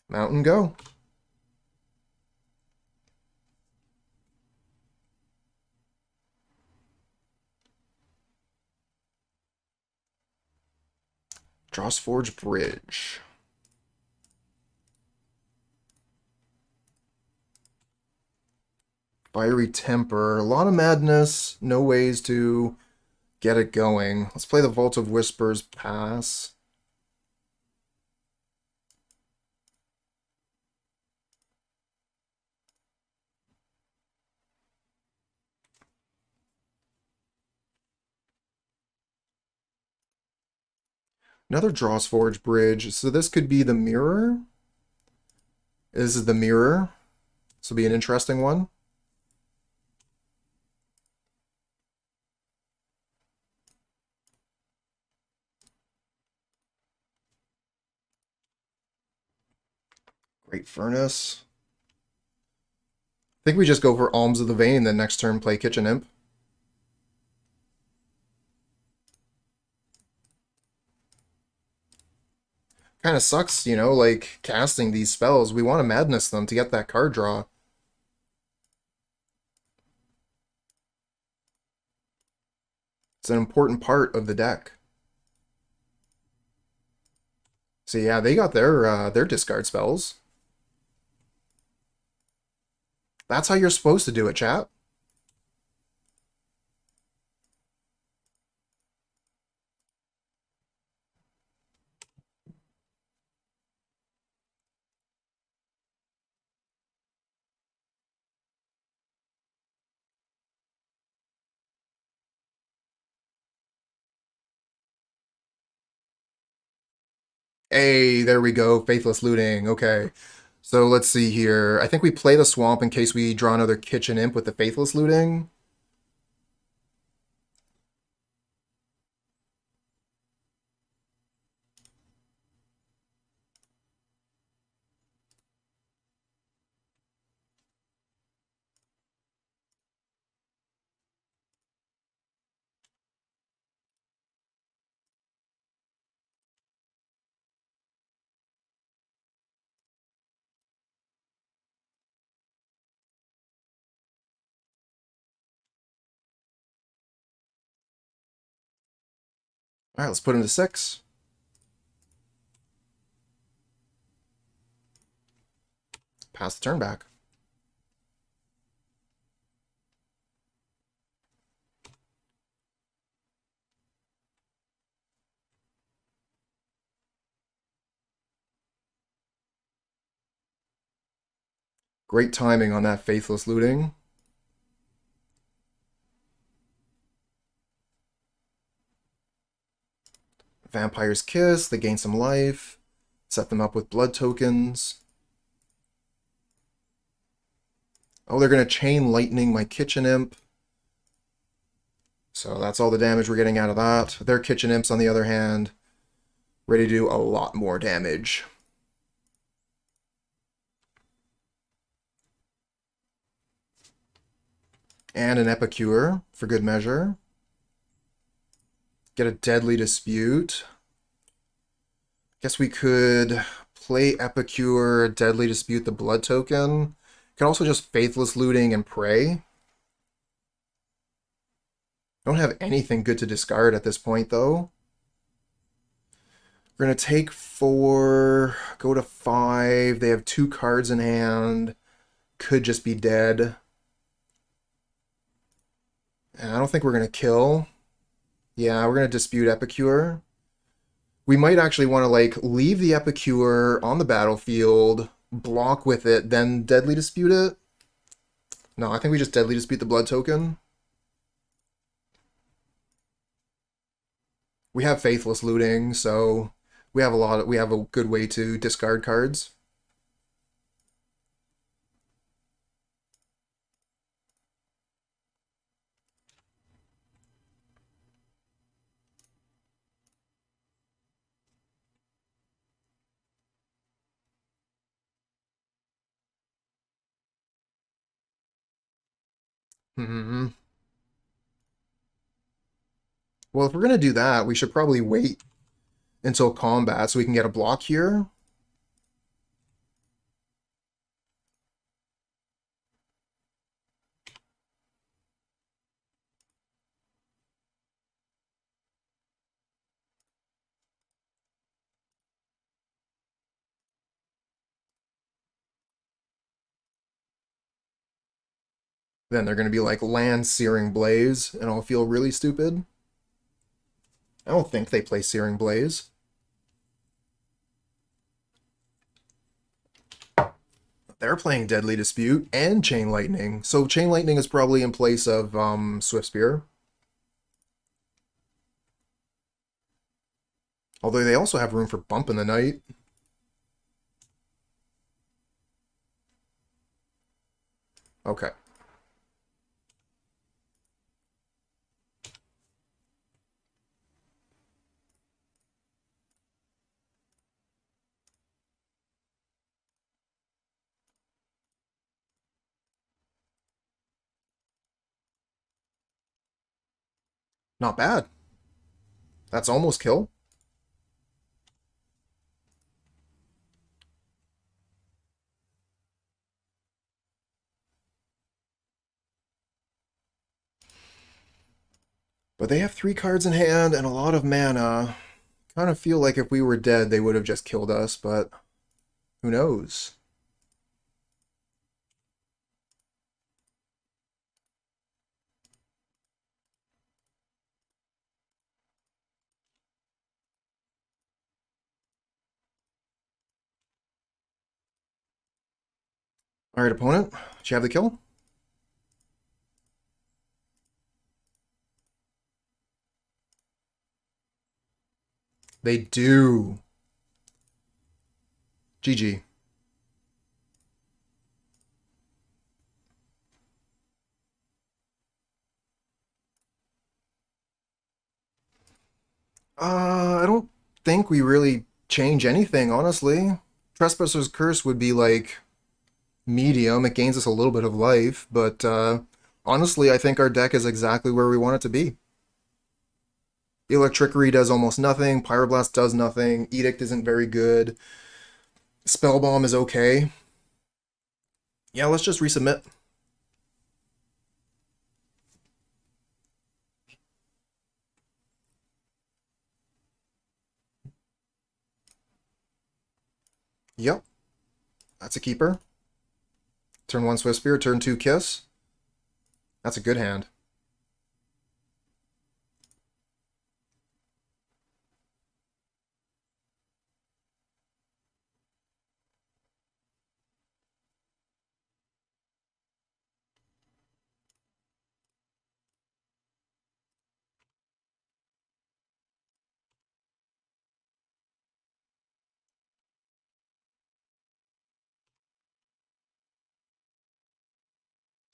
Mountain go. Drossforge Bridge. Fiery Temper. A lot of madness. No ways to get it going. Let's play the Vault of Whispers pass. Another Drossforge Bridge. So this could be the mirror. This is the mirror. This will be an interesting one. Great Furnace. I think we just go for Alms of the Vein, then next turn play Kitchen Imp. Kind of sucks, you know, like, casting these spells. We want to madness them to get that card draw. It's an important part of the deck. So yeah, they got their discard spells. That's how you're supposed to do it, chat. Hey, there we go. Faithless Looting. Okay. So let's see here. I think we play the Swamp in case we draw another Kitchen Imp with the Faithless Looting. All right, let's put him to 6. Pass the turn back. Great timing on that Faithless Looting. Vampire's Kiss, they gain some life. Set them up with blood tokens. Oh, they're going to Chain Lightning my Kitchen Imp. So that's all the damage we're getting out of that. Their Kitchen Imps, on the other hand, ready to do a lot more damage. And an Epicure, for good measure. Get a Deadly Dispute. Guess we could play Epicure, Deadly Dispute the blood token. Can also just Faithless Looting and pray. Don't have anything good to discard at this point, though. We're going to take 4, go to 5. They have 2 cards in hand. Could just be dead. And I don't think we're going to kill. Yeah, we're going to dispute Epicure. We might actually want to, like, leave the Epicure on the battlefield, block with it, then Deadly Dispute it. No, I think we just Deadly Dispute the blood token. We have Faithless Looting, so we have a good way to discard cards. Hmm. Well, if we're going to do that, we should probably wait until combat so we can get a block here. Then they're going to be like land Searing Blaze, and I'll feel really stupid. I don't think they play Searing Blaze. They're playing Deadly Dispute and Chain Lightning. So Chain Lightning is probably in place of Swiftspear. Although they also have room for Bump in the Night. Okay. Not bad. That's almost kill. But they have 3 cards in hand and a lot of mana. Kind of feel like if we were dead, they would have just killed us, but who knows? Alright, opponent. Do you have the kill? They do. GG. I don't think we really change anything, honestly. Trespasser's Curse would be like medium. It gains us a little bit of life, but honestly, I think our deck is exactly where we want it to be. Electrickery does almost nothing. Pyroblast does nothing. Edict isn't very good. Spellbomb is okay. Yeah, let's just resubmit. Yep, that's a keeper. Turn 1 Swiftspear, turn 2 Kiss. That's a good hand.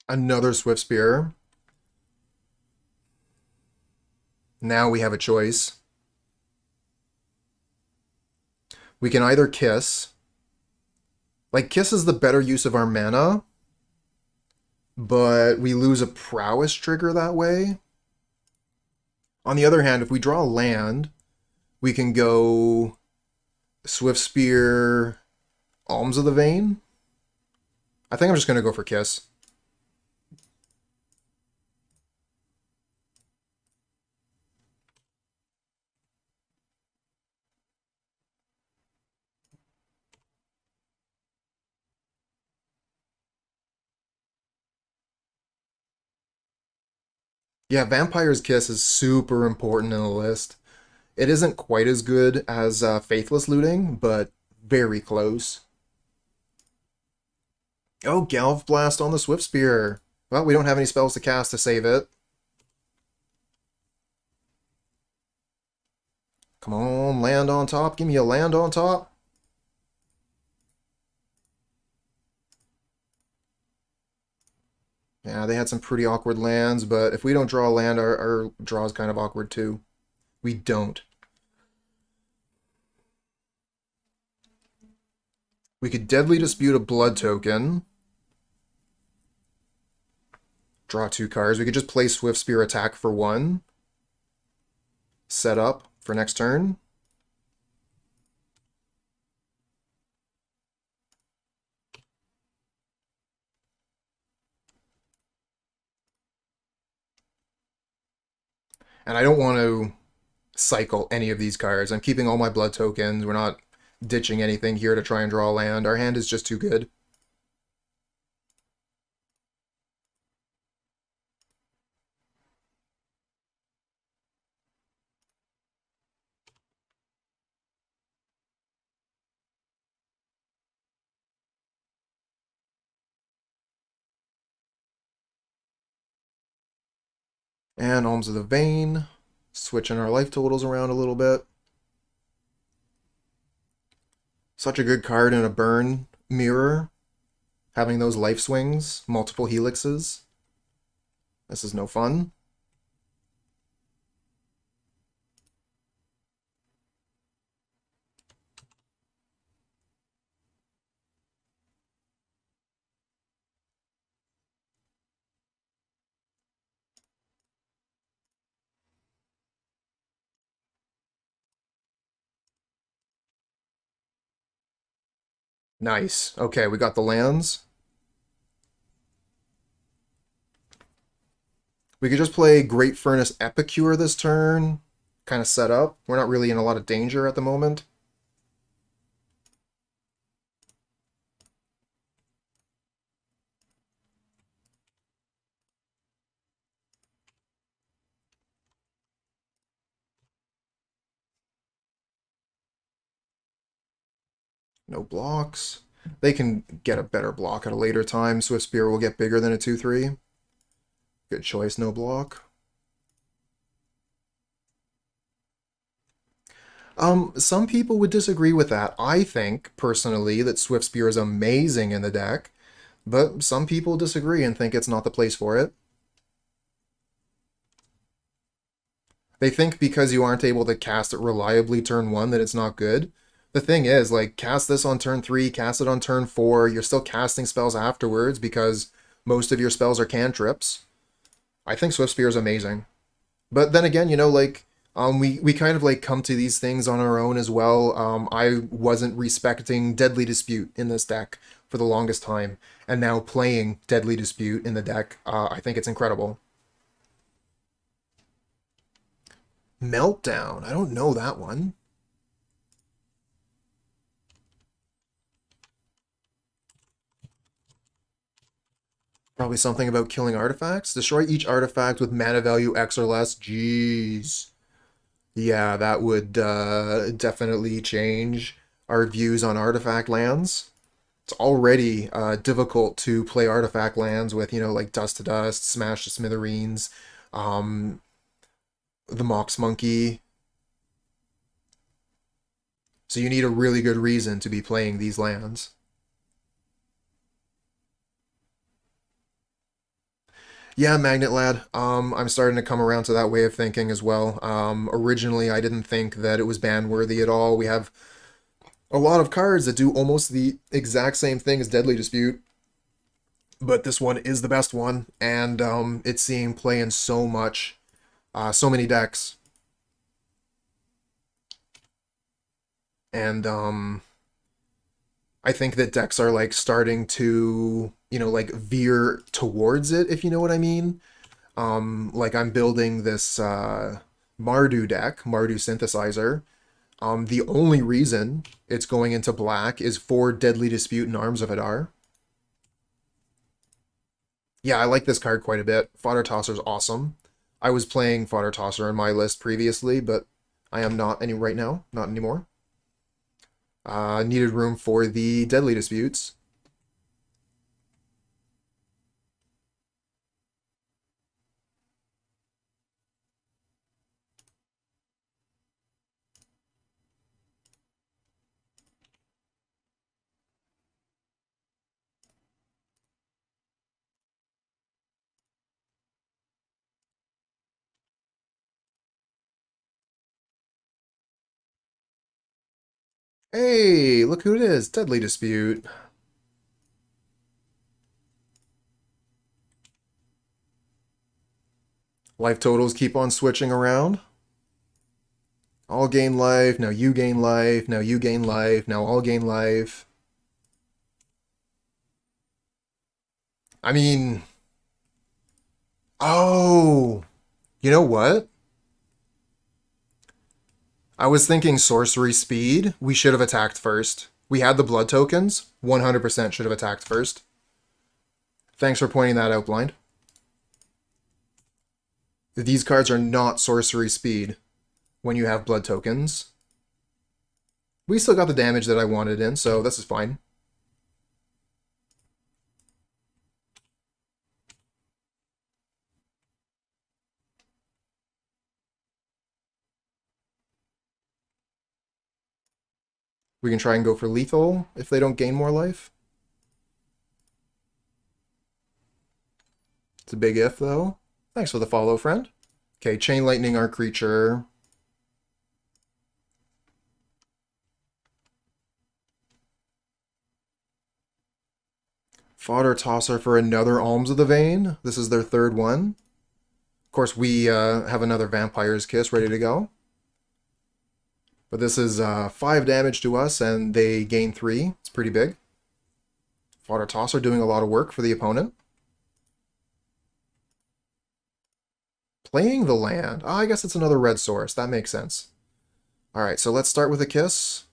Another Swiftspear. Now we have a choice. We can either Kiss. Like, Kiss is the better use of our mana, but we lose a prowess trigger that way. On the other hand, if we draw a land, we can go Swiftspear, Alms of the Vein. I think I'm just going to go for Kiss. Yeah, Vampire's Kiss is super important in the list. It isn't quite as good as Faithless Looting, but very close. Oh, Galv Blast on the Swiftspear. Well, we don't have any spells to cast to save it. Come on, land on top. Give me a land on top. Yeah, they had some pretty awkward lands, but if we don't draw a land, our draw is kind of awkward too. We don't. We could Deadly Dispute a Blood token. Draw 2 cards. We could just play Swiftspear attack for 1. Set up for next turn. And I don't want to cycle any of these cards. I'm keeping all my blood tokens. We're not ditching anything here to try and draw a land. Our hand is just too good. And Alms of the Vein. Switching our life totals around a little bit. Such a good card in a burn mirror. Having those life swings, multiple helixes. This is no fun. Nice. Okay, we got the lands. We could just play Great Furnace Epicure this turn, kind of set up. We're not really in a lot of danger at the moment. No blocks. They can get a better block at a later time. Swiftspear will get bigger than a 2-3. Good choice, no block. Some people would disagree with that. I think, personally, that Swiftspear is amazing in the deck, but some people disagree and think it's not the place for it. They think because you aren't able to cast it reliably turn 1 that it's not good. The thing is, like, cast this on turn 3, cast it on turn 4, you're still casting spells afterwards because most of your spells are cantrips. I think Swiftspear is amazing. But then again, you know, like, we kind of like come to these things on our own as well. I wasn't respecting Deadly Dispute in this deck for the longest time, and now playing Deadly Dispute in the deck, I think it's incredible. Meltdown, I don't know that one. Probably something about killing artifacts. Destroy each artifact with mana value X or less. Jeez. Yeah, that would definitely change our views on artifact lands. It's already difficult to play artifact lands with, you know, like Dust to Dust, Smash to Smithereens, um, the Mox Monkey. So you need a really good reason to be playing these lands. Yeah, Magnet Lad. I'm starting to come around to that way of thinking as well. Originally, I didn't think that it was ban worthy at all. We have a lot of cards that do almost the exact same thing as Deadly Dispute, but this one is the best one, and it's seeing play in so many decks. And I think that decks are like starting to, you know, like veer towards it, if you know what I mean. Like I'm building this Mardu deck, Mardu Synthesizer. The only reason it's going into black is for Deadly Dispute and Arms of Hadar. Yeah, I like this card quite a bit. Fodder Tosser's awesome. I was playing Fodder Tosser on my list previously, but I am not any right now, not anymore. Needed room for the Deadly Disputes. Hey, look who it is, Deadly Dispute. Life totals keep on switching around. All gain life, now you gain life, now you gain life, now all gain life. I mean, oh, you know what? I was thinking sorcery speed. We should have attacked first. We had the blood tokens. 100% should have attacked first. Thanks for pointing that out, Blind. These cards are not sorcery speed when you have blood tokens. We still got the damage that I wanted in, so this is fine. We can try and go for lethal if they don't gain more life. It's a big if, though. Thanks for the follow, friend. Okay, Chain Lightning our creature. Fodder Tosser for another Alms of the Vein. This is their third one. Of course, we have another Vampire's Kiss ready to go. But this is 5 damage to us, and they gain 3. It's pretty big. Fodder Tosser doing a lot of work for the opponent. playing the land. Oh, I guess it's another red source. That makes sense. Alright, so let's start with a kiss.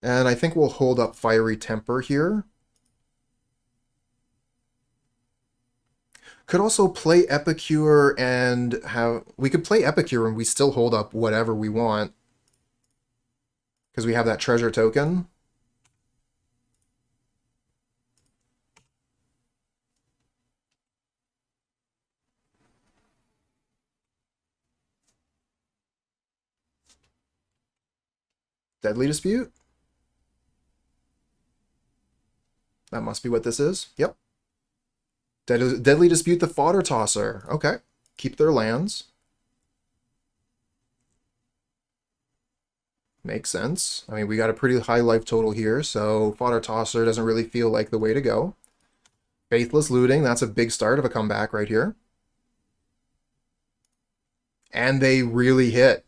And I think we'll hold up Fiery Temper here. Could also play Epicure and have... We could play Epicure and we still hold up whatever we want. Because we have that treasure token. Deadly Dispute? That must be what this is. Yep. Deadly Dispute the Fodder Tosser. Okay. Keep their lands. Makes sense. I mean, we got a pretty high life total here, so Fodder Tosser doesn't really feel like the way to go. Faithless Looting, that's a big start of a comeback right here. And they really hit.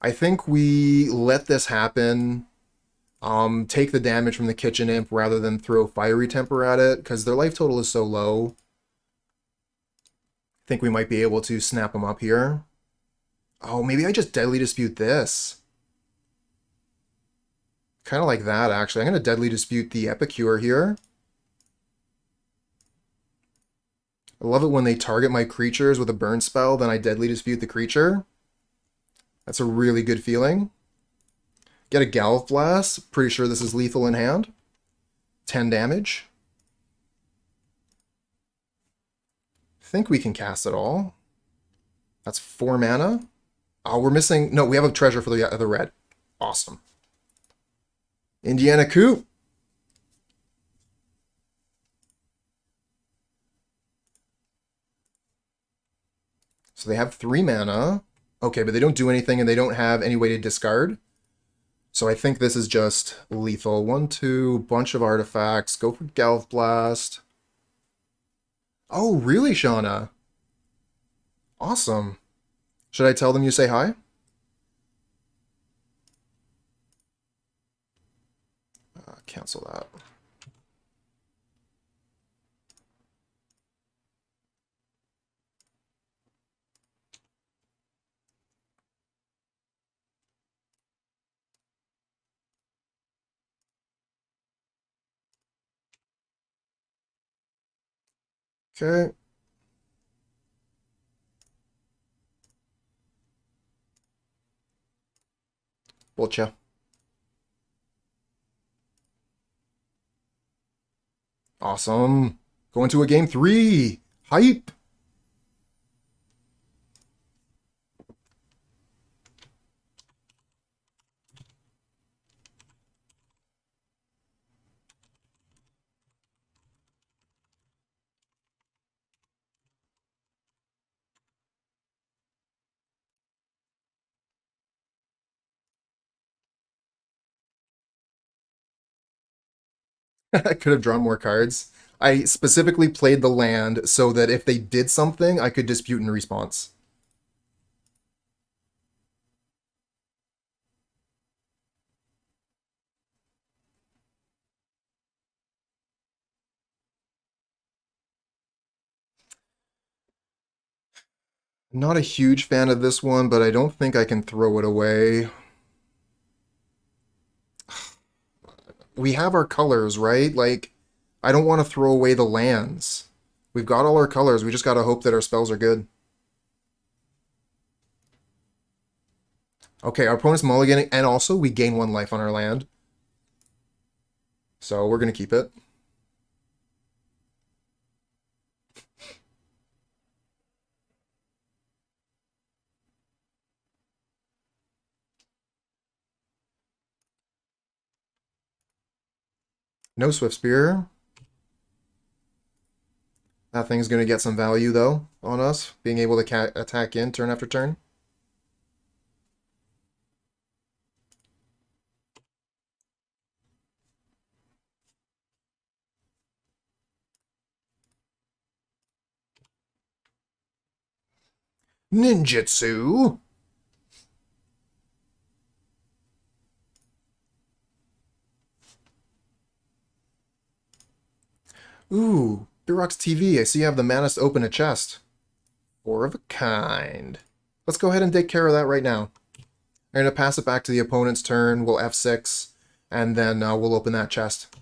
I think we let this happen. Take the damage from the Kitchen Imp rather than throw Fiery Temper at it, because their life total is so low. I think we might be able to snap them up here. Oh, maybe I just Deadly Dispute this. Kind of like that, actually. I'm going to Deadly Dispute the Epicure here. I love it when they target my creatures with a burn spell, then I Deadly Dispute the creature. That's a really good feeling. Get a Galvanic Blast. Pretty sure this is lethal in hand. 10 damage. Think we can cast it all. That's 4 mana. Oh, we're missing... No, we have a treasure for the other red. Awesome. Indiana Coop. So they have 3 mana. Okay, but they don't do anything and they don't have any way to discard. So I think this is just lethal. 1, 2, bunch of artifacts. Go for Galvanic Blast. Oh, really, Shauna? Awesome. Should I tell them you say hi? Cancel that. Okay. Bolcha. Awesome. Going to a game 3. Hype. I could have drawn more cards. I specifically played the land so that if they did something, I could dispute in response. Not a huge fan of this one, but I don't think I can throw it away. We have our colors, right? Like, I don't want to throw away the lands. We've got all our colors. We just got to hope that our spells are good. Okay, our opponent's mulliganing, and also we gain 1 life on our land. So we're going to keep it. No Swiftspear. That thing's going to get some value, though, on us, being able to attack in turn after turn. Ninjutsu! Ooh, Birox TV, I see you have the mana to open a chest. Four of a kind. Let's go ahead and take care of that right now. I'm going to pass it back to the opponent's turn. We'll F6, and then we'll open that chest.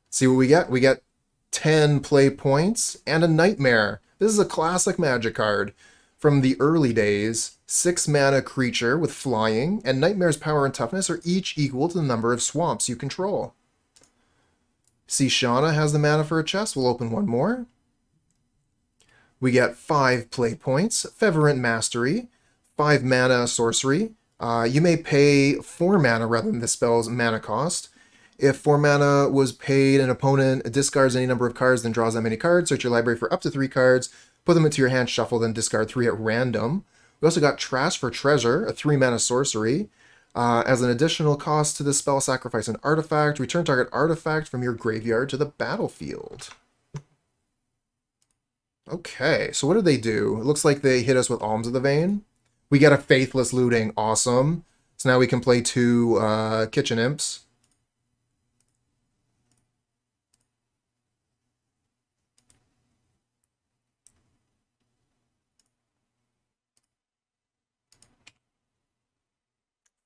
See what we get? We get 10 play points and a Nightmare. This is a classic Magic card from the early days. 6 mana creature with flying, and Nightmare's power and toughness are each equal to the number of swamps you control. See, Shauna has the mana for a chest. We'll open one more. We get 5 play points, Feverent Mastery, 5 mana sorcery. You may pay 4 mana rather than the spell's mana cost. If 4 mana was paid, an opponent discards any number of cards, then draws that many cards. Search your library for up to 3 cards, put them into your hand, shuffle, then discard 3 at random. We also got Trash for Treasure, a 3 mana sorcery. As an additional cost to the spell, sacrifice an artifact. Return target artifact from your graveyard to the battlefield. Okay, so what did they do? It looks like they hit us with Alms of the Vein. We get a Faithless Looting. Awesome. So now we can play 2 Kitchen Imps.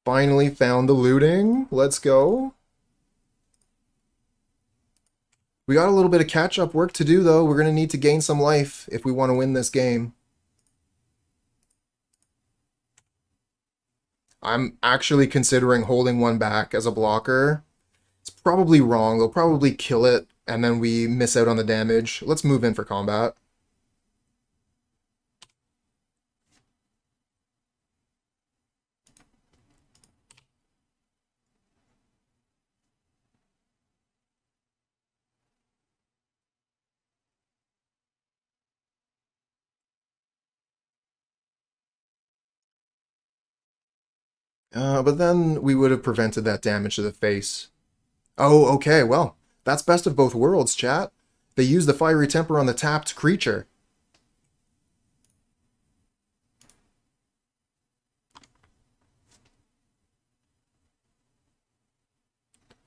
Finally found the looting. Let's go. We got a little bit of catch-up work to do, though. We're going to need to gain some life if we want to win this game. I'm actually considering holding one back as a blocker. It's probably wrong. They'll probably kill it, and then we miss out on the damage. Let's move in for combat. But then we would have prevented that damage to the face. Oh, okay, well, that's best of both worlds, chat. They use the Fiery Temper on the tapped creature.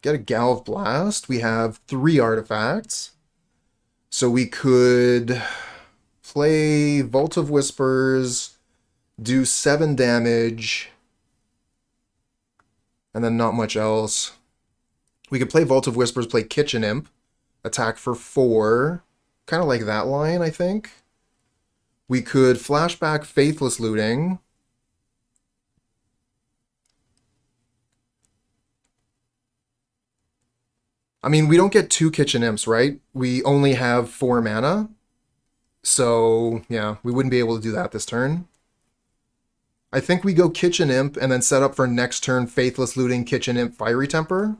Get a Galvanic Blast. We have 3 artifacts. So we could play Vault of Whispers, do 7 damage, and then not much else. We could play Vault of Whispers, play Kitchen Imp, attack for 4. Kind of like that line, I think. We could flashback Faithless Looting. I mean, we don't get 2 Kitchen Imps, right? We only have 4 mana. So, yeah, we wouldn't be able to do that this turn. I think we go Kitchen Imp and then set up for next turn Faithless Looting, Kitchen Imp, Fiery Temper.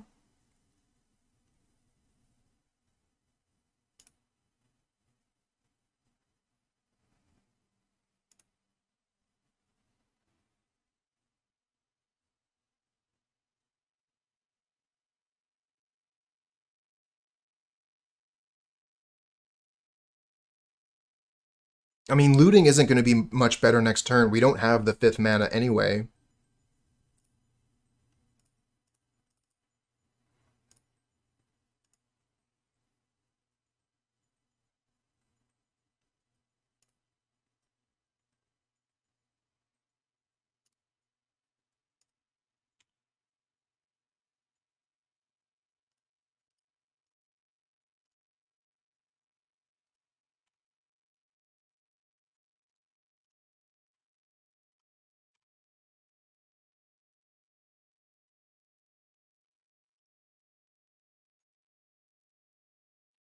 I mean, looting isn't going to be much better next turn. We don't have the 5th mana anyway.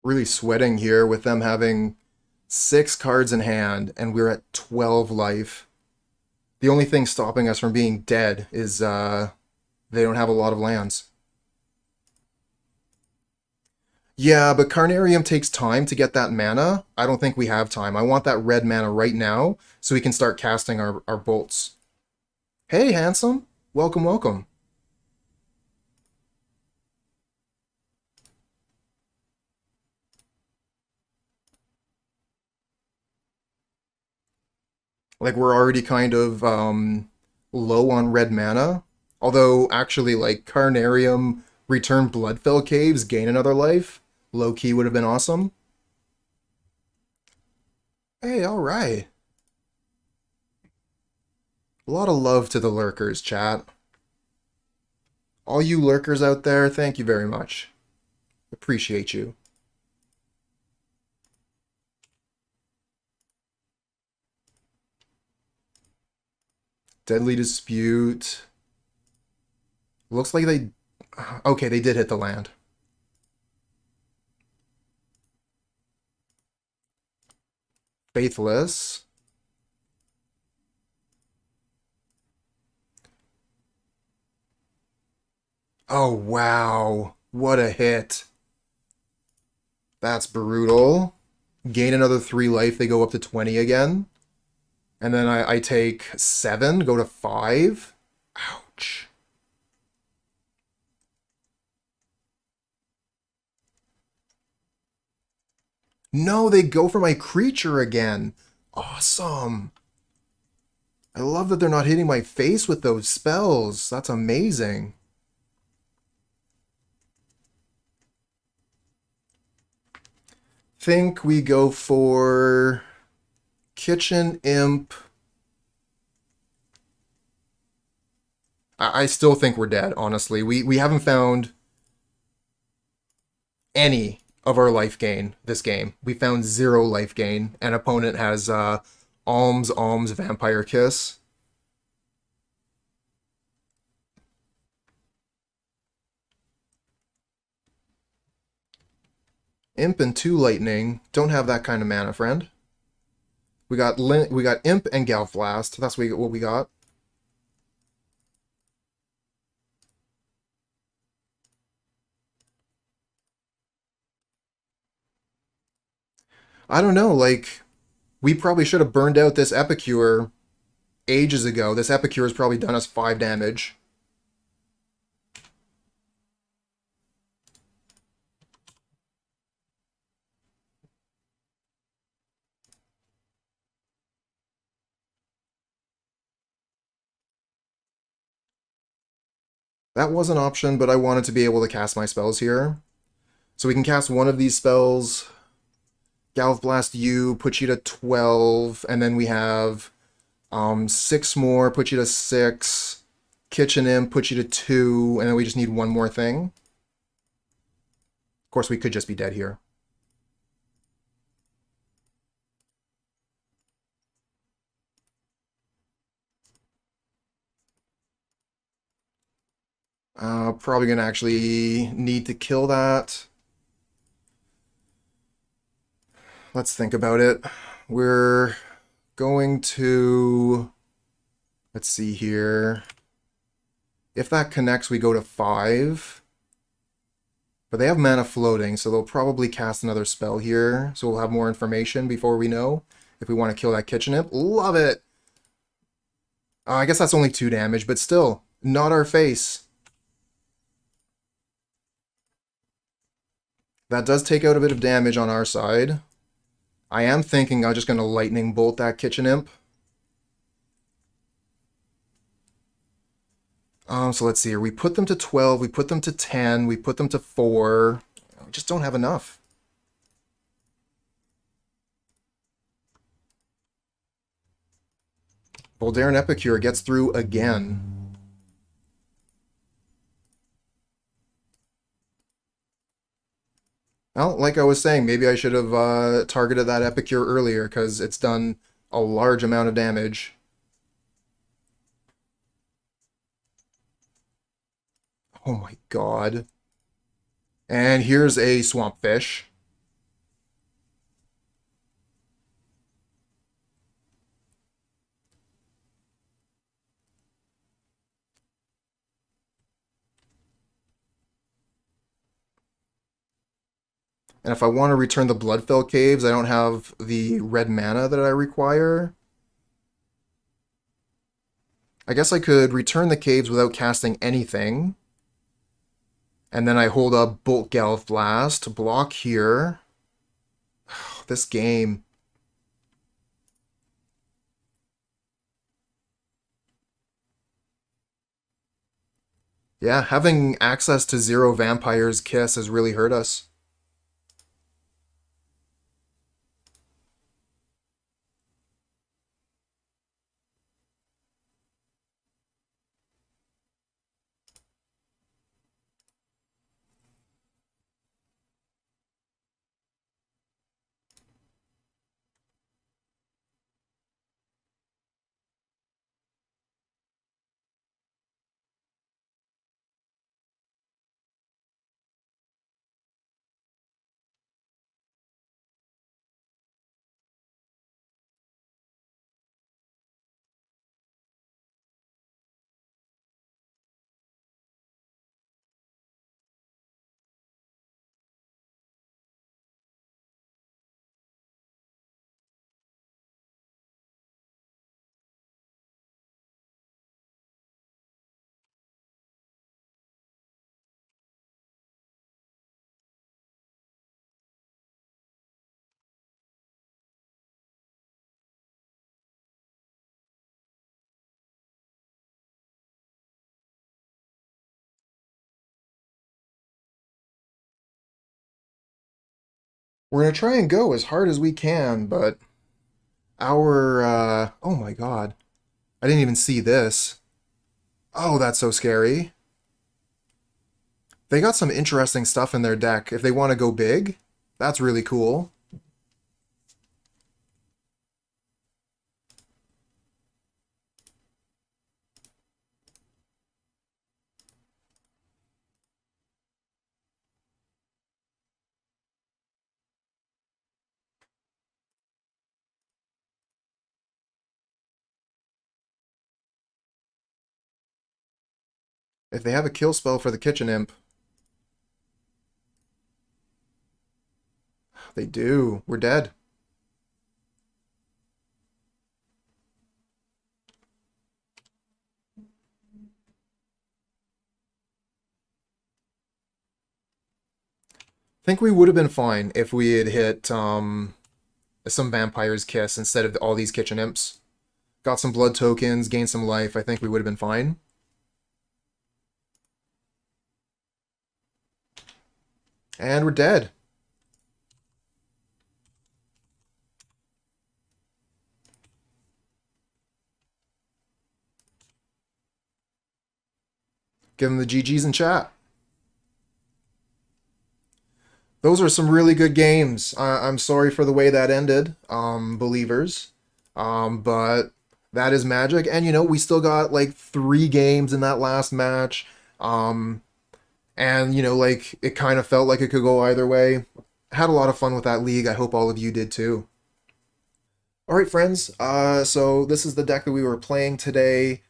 Really sweating here with them having 6 cards in hand, and we're at 12 life. The only thing stopping us from being dead is they don't have a lot of lands. Yeah, but Carnarium takes time to get that mana. I don't think we have time. I want that red mana right now so we can start casting our bolts. Hey, handsome. Welcome, welcome. Like, we're already kind of low on red mana. Although, actually, like, Carnarium, return Bloodfell Caves, gain another life. Low-key would have been awesome. Hey, alright. A lot of love to the lurkers, chat. All you lurkers out there, thank you very much. Appreciate you. Deadly Dispute. Looks like they... Okay, they did hit the land. Faithless. Oh, wow. What a hit. That's brutal. Gain another 3 life, they go up to 20 again. And then I take 7, go to 5. Ouch. No, they go for my creature again. Awesome. I love that they're not hitting my face with those spells. That's amazing. Think we go for Kitchen Imp. I still think we're dead, honestly. We haven't found any of our life gain this game. We found 0 life gain, and opponent has Alms, Vampire Kiss. Imp and 2 Lightning. Don't have that kind of mana, friend. We got Imp and Galvanic Blast. That's what we got. I don't know, like, we probably should have burned out this Epicure ages ago. This Epicure has probably done us 5 damage. That was an option, but I wanted to be able to cast my spells here. So we can cast one of these spells. Galvanic Blast you, put you to 12, and then we have 6 more, put you to 6. Kitchen Imp, put you to 2, and then we just need one more thing. Of course, we could just be dead here. Probably gonna actually need to kill that. Let's think about it. We're going to... Let's see here. If that connects, we go to 5. But they have mana floating, so they'll probably cast another spell here. So we'll have more information before we know if we want to kill that Kitchen Imp. Love it! I guess that's only 2 damage, but still, not our face. That does take out a bit of damage on our side. I am thinking I'm just going to Lightning Bolt that Kitchen Imp. So let's see here. We put them to 12, we put them to 10, we put them to 4. We just don't have enough. Voldaren Epicure gets through again. Well, like I was saying, maybe I should have targeted that Epicure earlier, because it's done a large amount of damage. Oh my god. And here's a Swamp Fish. And if I want to return the Bloodfell Caves, I don't have the red mana that I require. I guess I could return the caves without casting anything. And then I hold up Bolt Galvanic Blast, block here. This game. Yeah, having access to zero Vampire's Kiss has really hurt us. We're gonna try and go as hard as we can, but oh my god. I didn't even see this. Oh, that's so scary. They got some interesting stuff in their deck. If they want to go big, that's really cool. If they have a kill spell for the Kitchen Imp, they do. We're dead. I think we would have been fine if we had hit some Vampire's Kiss instead of all these Kitchen Imps. Got some blood tokens, gained some life. I think we would have been fine. And we're dead. Give them the GGs in chat. Those are some really good games. I'm sorry for the way that ended, believers. But that is Magic. And, you know, we still got like 3 games in that last match. And, you know, like, it kind of felt like it could go either way. Had a lot of fun with that league. I hope all of you did too. All right, friends. So this is the deck that we were playing today.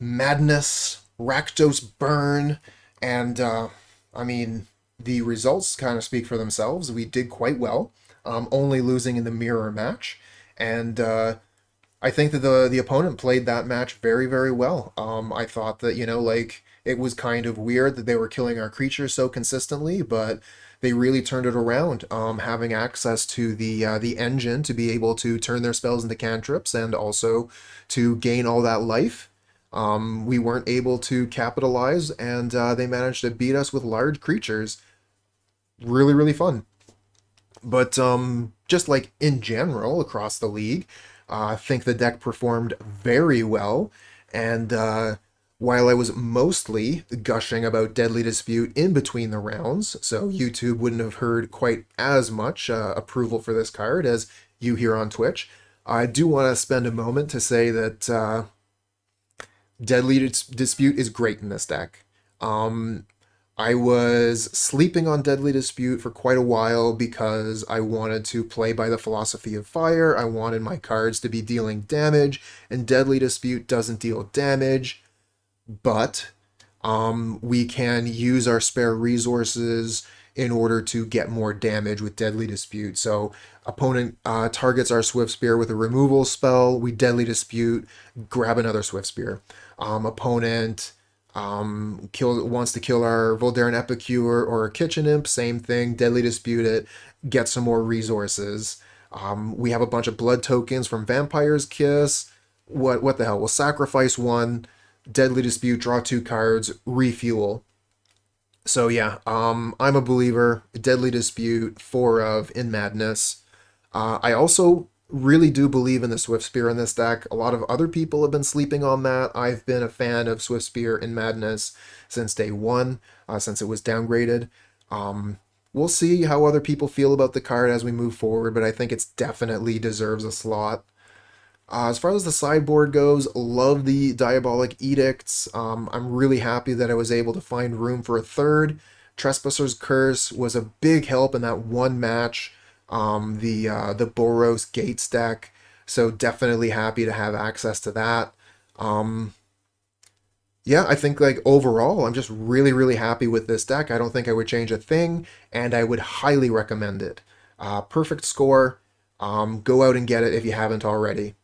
Madness, Rakdos Burn, and I mean, the results kind of speak for themselves. We did quite well, only losing in the mirror match, and I think that the opponent played that match very, very well. I thought that, you know, like, it was kind of weird that they were killing our creatures so consistently, but they really turned it around, having access to the engine to be able to turn their spells into cantrips and also to gain all that life. We weren't able to capitalize, and they managed to beat us with large creatures. Really, really fun. But just like in general across the league, I think the deck performed very well. And while I was mostly gushing about Deadly Dispute in between the rounds, so YouTube wouldn't have heard quite as much approval for this card as you here on Twitch, I do want to spend a moment to say that Deadly Dispute is great in this deck. I was sleeping on Deadly Dispute for quite a while because I wanted to play by the philosophy of fire. I wanted my cards to be dealing damage, and Deadly Dispute doesn't deal damage, but we can use our spare resources in order to get more damage with Deadly Dispute. So opponent targets our Swiftspear with a removal spell, we Deadly Dispute, grab another Swiftspear. Opponent wants to kill our Voldaren Epicure or a Kitchen Imp, same thing, Deadly Dispute it, get some more resources. We have a bunch of blood tokens from Vampire's Kiss. What the hell? We'll sacrifice one, Deadly Dispute, draw 2 cards, refuel. So yeah, I'm a believer. Deadly Dispute, 4 of in Madness. I also really do believe in the Swiftspear in this deck. A lot of other people have been sleeping on that. I've been a fan of Swiftspear in Madness since day one, since it was downgraded. We'll see how other people feel about the card as we move forward, but I think it's definitely deserves a slot. As far as the sideboard goes, love the Diabolic Edicts. I'm really happy that I was able to find room for a third. Trespasser's Curse was a big help in that one match, the Boros Gates deck, so definitely happy to have access to that. Um, yeah, I think like overall, I'm just really, really happy with this deck. I don't think I would change a thing, and I would highly recommend it. Perfect score. Go out and get it if you haven't already.